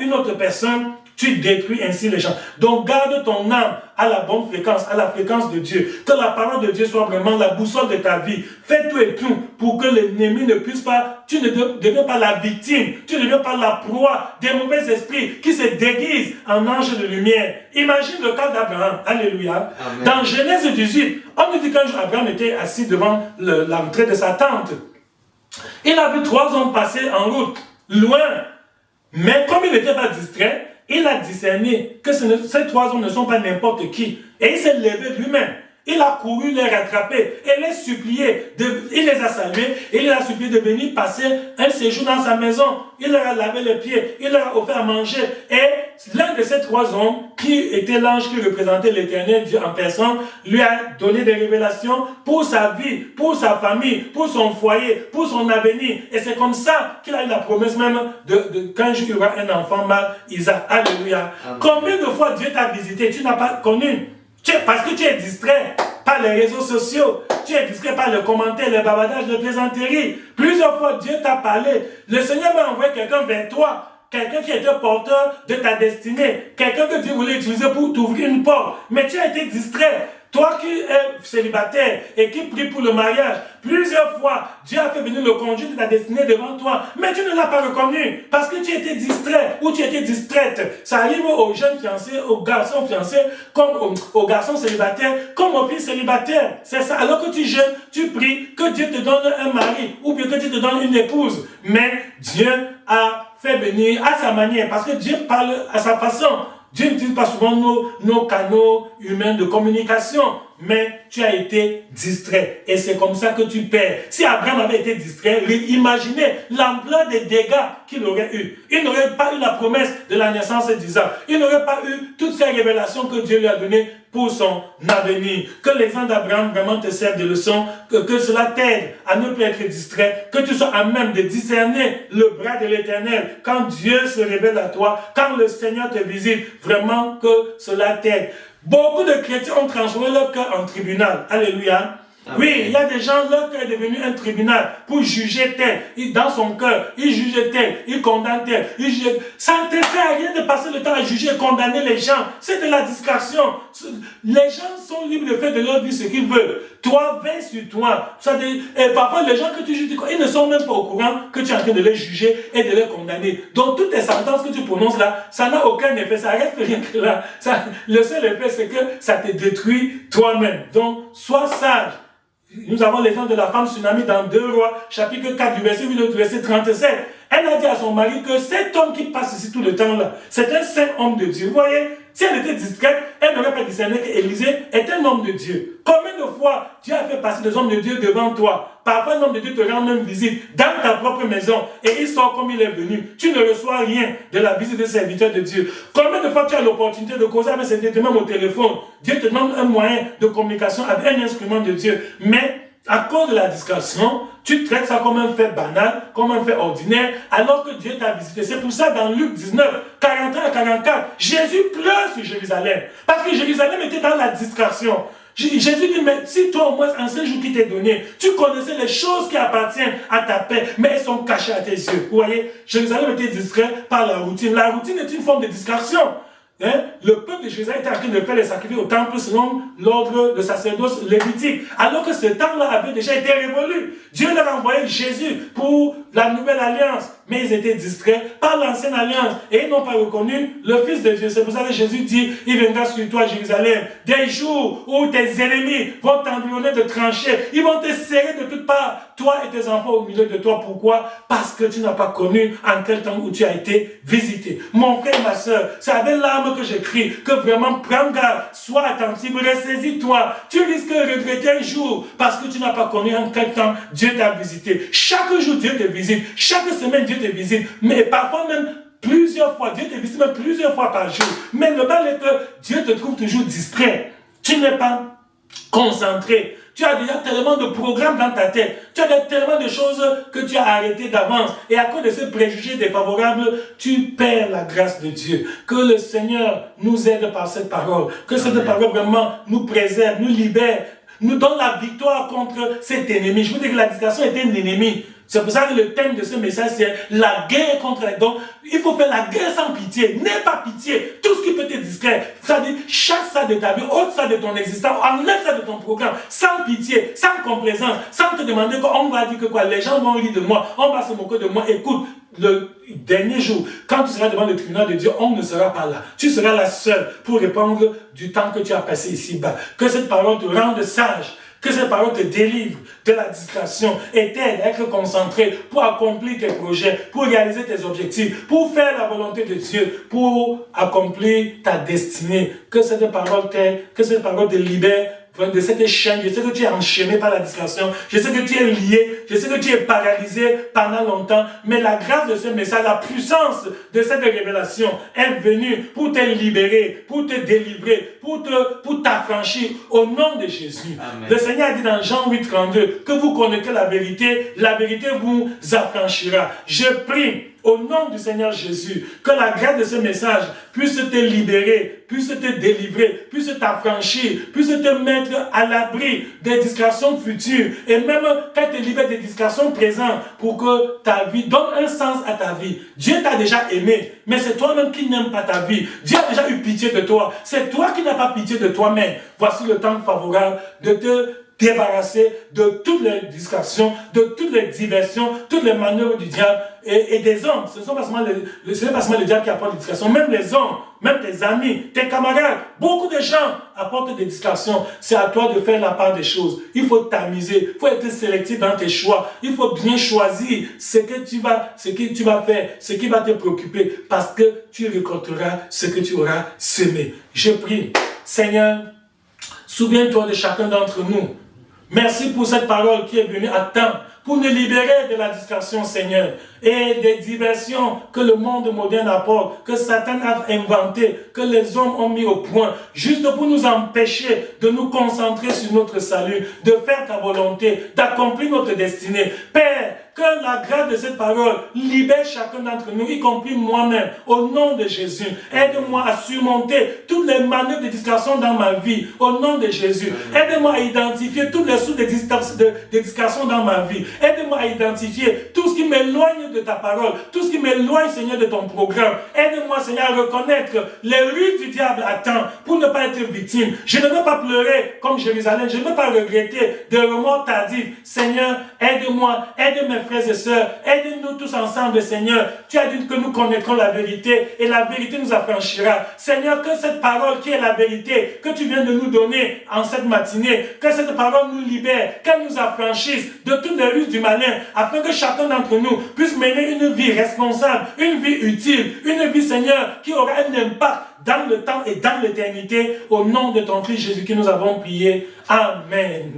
Speaker 1: une autre personne. Tu détruis ainsi les gens. Donc garde ton âme à la bonne fréquence, à la fréquence de Dieu. Que la parole de Dieu soit vraiment la boussole de ta vie. Fais tout et tout pour que l'ennemi ne puisse pas, tu ne deviens pas la victime, tu ne deviens pas la proie des mauvais esprits qui se déguisent en ange de lumière. Imagine le cas d'Abraham. Alléluia. Amen. Dans Genèse 18, on nous dit qu'un jour Abraham était assis devant l'entrée de sa tente. Il a vu 3 hommes passer en route, loin. Mais comme il n'était pas distrait, il a discerné que ces 3 hommes ne sont pas n'importe qui. Et il s'est levé lui-même. Il a couru les rattraper et les supplier. Il les a salués et il les a suppliés de venir passer un séjour dans sa maison. Il leur a lavé les pieds, il leur a offert à manger. Et l'un de ces 3 hommes, qui était l'ange qui représentait l'Éternel Dieu en personne, lui a donné des révélations pour sa vie, pour sa famille, pour son foyer, pour son avenir. Et c'est comme ça qu'il a eu la promesse même qu'un jour il y aura un enfant mâle, Isaac. Alléluia. Amen. Combien de fois Dieu t'a visité, tu n'as pas connu? Parce que tu es distrait par les réseaux sociaux, tu es distrait par les commentaires, les bavardages, les plaisanteries. Plusieurs fois, Dieu t'a parlé. Le Seigneur m'a envoyé quelqu'un vers toi, quelqu'un qui était porteur de ta destinée, quelqu'un que Dieu voulait utiliser pour t'ouvrir une porte. Mais tu as été distrait. Toi qui es célibataire et qui prie pour le mariage, plusieurs fois, Dieu a fait venir le conduit de ta destinée devant toi, mais tu ne l'as pas reconnu parce que tu étais distrait ou tu étais distraite. Ça arrive aux jeunes fiancés, aux garçons fiancés, comme aux garçons célibataires, comme aux filles célibataires. C'est ça. Alors que tu jeûnes, tu pries que Dieu te donne un mari ou bien que Dieu te donne une épouse. Mais Dieu a fait venir à sa manière parce que Dieu parle à sa façon. Dieu n'utilise pas souvent nos canaux humains de communication, mais tu as été distrait. Et c'est comme ça que tu perds. Si Abraham avait été distrait, imaginez l'ampleur des dégâts qu'il aurait eu. Il n'aurait pas eu la promesse de la naissance d'Isaac. Il n'aurait pas eu toutes ces révélations que Dieu lui a données pour son avenir. Que l'exemple d'Abraham vraiment te serve de leçon, que cela t'aide à ne plus être distrait, que tu sois à même de discerner le bras de l'Éternel. Quand Dieu se révèle à toi, quand le Seigneur te visite, vraiment que cela t'aide. Beaucoup de chrétiens ont transformé leur cœur en tribunal. Alléluia. Amen. Oui, il y a des gens, leur cœur est devenu un tribunal pour juger tel. Dans son cœur, il juge tel, il condamne tel. Ça ne te sert à rien de passer le temps à juger et condamner les gens. C'est de la distraction. Les gens sont libres de faire de leur vie ce qu'ils veulent. Toi, veille sur toi. Et parfois, les gens que tu juges, ils ne sont même pas au courant que tu es en train de les juger et de les condamner. Donc, toutes les sentences que tu prononces là, ça n'a aucun effet. Ça reste rien que là. Le seul effet, c'est que ça te détruit toi-même. Donc, sois sage. Nous avons l'exemple de la femme tsunami dans 2 Rois, chapitre 4, du verset 8 au verset 37. Elle a dit à son mari que cet homme qui passe ici tout le temps là, c'est un saint homme de Dieu. Vous voyez, si elle était discrète, elle n'aurait pas discerné qu'Élisée est un homme de Dieu. Combien de fois Dieu a fait passer des hommes de Dieu devant toi? Parfois, un homme de Dieu te rend même visite dans ta propre maison et il sort comme il est venu. Tu ne reçois rien de la visite des serviteurs de Dieu. Combien de fois tu as l'opportunité de causer avec cet être même au téléphone? Dieu te demande un moyen de communication avec un instrument de Dieu. Mais à cause de la discrétion, tu traites ça comme un fait banal, comme un fait ordinaire, alors que Dieu t'a visité. C'est pour ça, dans Luc 19, 41 à 44, Jésus pleure sur Jérusalem. Parce que Jérusalem était dans la discrétion. Jésus dit, mais si toi au moins en ce jour qui t'est donné, tu connaissais les choses qui appartiennent à ta paix, mais elles sont cachées à tes yeux. Vous voyez, Jérusalem était distrait par la routine. La routine est une forme de distraction. Le peuple de Jérusalem était en train de faire les sacrifices au temple selon l'ordre de sacerdoce lévitique, alors que ce temps-là avait déjà été révolu. Dieu leur a envoyé Jésus pour la nouvelle alliance, mais ils étaient distraits par l'ancienne alliance et ils n'ont pas reconnu le Fils de Dieu. C'est pour ça que Jésus dit, il viendra sur toi, Jérusalem, des jours où tes ennemis vont t'environner de tranchées, ils vont te serrer de toutes parts, toi et tes enfants au milieu de toi. Pourquoi? Parce que tu n'as pas connu en quel temps où tu as été visité. Mon frère, ma soeur, c'est avec l'âme que j'écris, que vraiment prends garde, sois attentif, ressaisis-toi. Tu risques de regretter un jour parce que tu n'as pas connu en quel temps Dieu t'a visité. Chaque jour Dieu te visite, chaque semaine Dieu te visite, mais parfois même plusieurs fois, Dieu te visite même plusieurs fois par jour. Mais le mal est que Dieu te trouve toujours distrait. Tu n'es pas concentré. Tu as déjà tellement de programmes dans ta tête. Tu as tellement de choses que tu as arrêtées d'avance. Et à cause de ces préjugés défavorables, tu perds la grâce de Dieu. Que le Seigneur nous aide par cette parole. Que cette parole vraiment nous préserve, nous libère, nous donne la victoire contre cet ennemi. Je vous dis que la distraction est un ennemi. C'est pour ça que le thème de ce message, c'est la guerre contre les dons. Il faut faire la guerre sans pitié. N'aie pas pitié. Tout ce qui peut te distraire. C'est-à-dire, chasse ça de ta vie, ôte ça de ton existence, enlève ça de ton programme, sans pitié, sans complaisance, sans te demander qu'on va dire que quoi, les gens vont rire de moi, on va se moquer de moi. Écoute, le dernier jour, quand tu seras devant le tribunal de Dieu, on ne sera pas là. Tu seras la seule pour répondre du temps que tu as passé ici-bas. Que cette parole te rende sage. Que cette parole te délivre de la distraction et t'aide à être concentré pour accomplir tes projets, pour réaliser tes objectifs, pour faire la volonté de Dieu, pour accomplir ta destinée. Que cette parole t'aide, que cette parole te libère de cette chaîne. Je sais que tu es enchaîné par la distraction. Je sais que tu es lié. Je sais que tu es paralysé pendant longtemps. Mais la grâce de ce message, la puissance de cette révélation est venue pour te libérer, pour te délivrer, pour t'affranchir au nom de Jésus. Amen. Le Seigneur a dit dans Jean 8,32 que vous connaissez la vérité vous affranchira. Je prie au nom du Seigneur Jésus, que la grâce de ce message puisse te libérer, puisse te délivrer, puisse t'affranchir, puisse te mettre à l'abri des distractions futures et même qu'elle te libère des distractions présentes pour que ta vie donne un sens à ta vie. Dieu t'a déjà aimé, mais c'est toi-même qui n'aimes pas ta vie. Dieu a déjà eu pitié de toi. C'est toi qui n'as pas pitié de toi-même. Voici le temps favorable de te débarrasser de toutes les distractions, de toutes les diversions, toutes les manœuvres du diable et des hommes. Ce n'est pas seulement le diable qui apporte des distractions, même les hommes, même tes amis, tes camarades, beaucoup de gens apportent des distractions. C'est à toi de faire la part des choses. Il faut t'amuser, il faut être sélectif dans tes choix, il faut bien choisir ce que tu vas faire, ce qui va te préoccuper, parce que tu récolteras ce que tu auras semé. Je prie, Seigneur, souviens-toi de chacun d'entre nous. Merci pour cette parole qui est venue à temps pour nous libérer de la distraction, Seigneur, et des diversions que le monde moderne apporte, que Satan a inventé, que les hommes ont mis au point, juste pour nous empêcher de nous concentrer sur notre salut, de faire ta volonté, d'accomplir notre destinée. Père, que la grâce de cette parole libère chacun d'entre nous, y compris moi-même, au nom de Jésus. Aide-moi à surmonter toutes les manœuvres de distraction dans ma vie, au nom de Jésus. Aide-moi à identifier toutes les sources de distraction dans ma vie. Aide-moi à identifier tout ce qui m'éloigne de ta parole, tout ce qui m'éloigne, Seigneur, de ton programme. Aide-moi, Seigneur, à reconnaître les ruses du diable à temps pour ne pas être victime. Je ne veux pas pleurer comme Jérusalem. Je ne veux pas regretter de remords tardifs. Seigneur, aide-moi, aide mes frères et sœurs, aide-nous tous ensemble, Seigneur. Tu as dit que nous connaîtrons la vérité et la vérité nous affranchira. Seigneur, que cette parole qui est la vérité, que tu viens de nous donner en cette matinée, que cette parole nous libère, qu'elle nous affranchisse de toutes les ruses du malin, afin que chacun d'entre nous puisse mener une vie responsable, une vie utile, une vie, Seigneur, qui aura un impact dans le temps et dans l'éternité. Au nom de ton Fils Jésus que nous avons prié. Amen.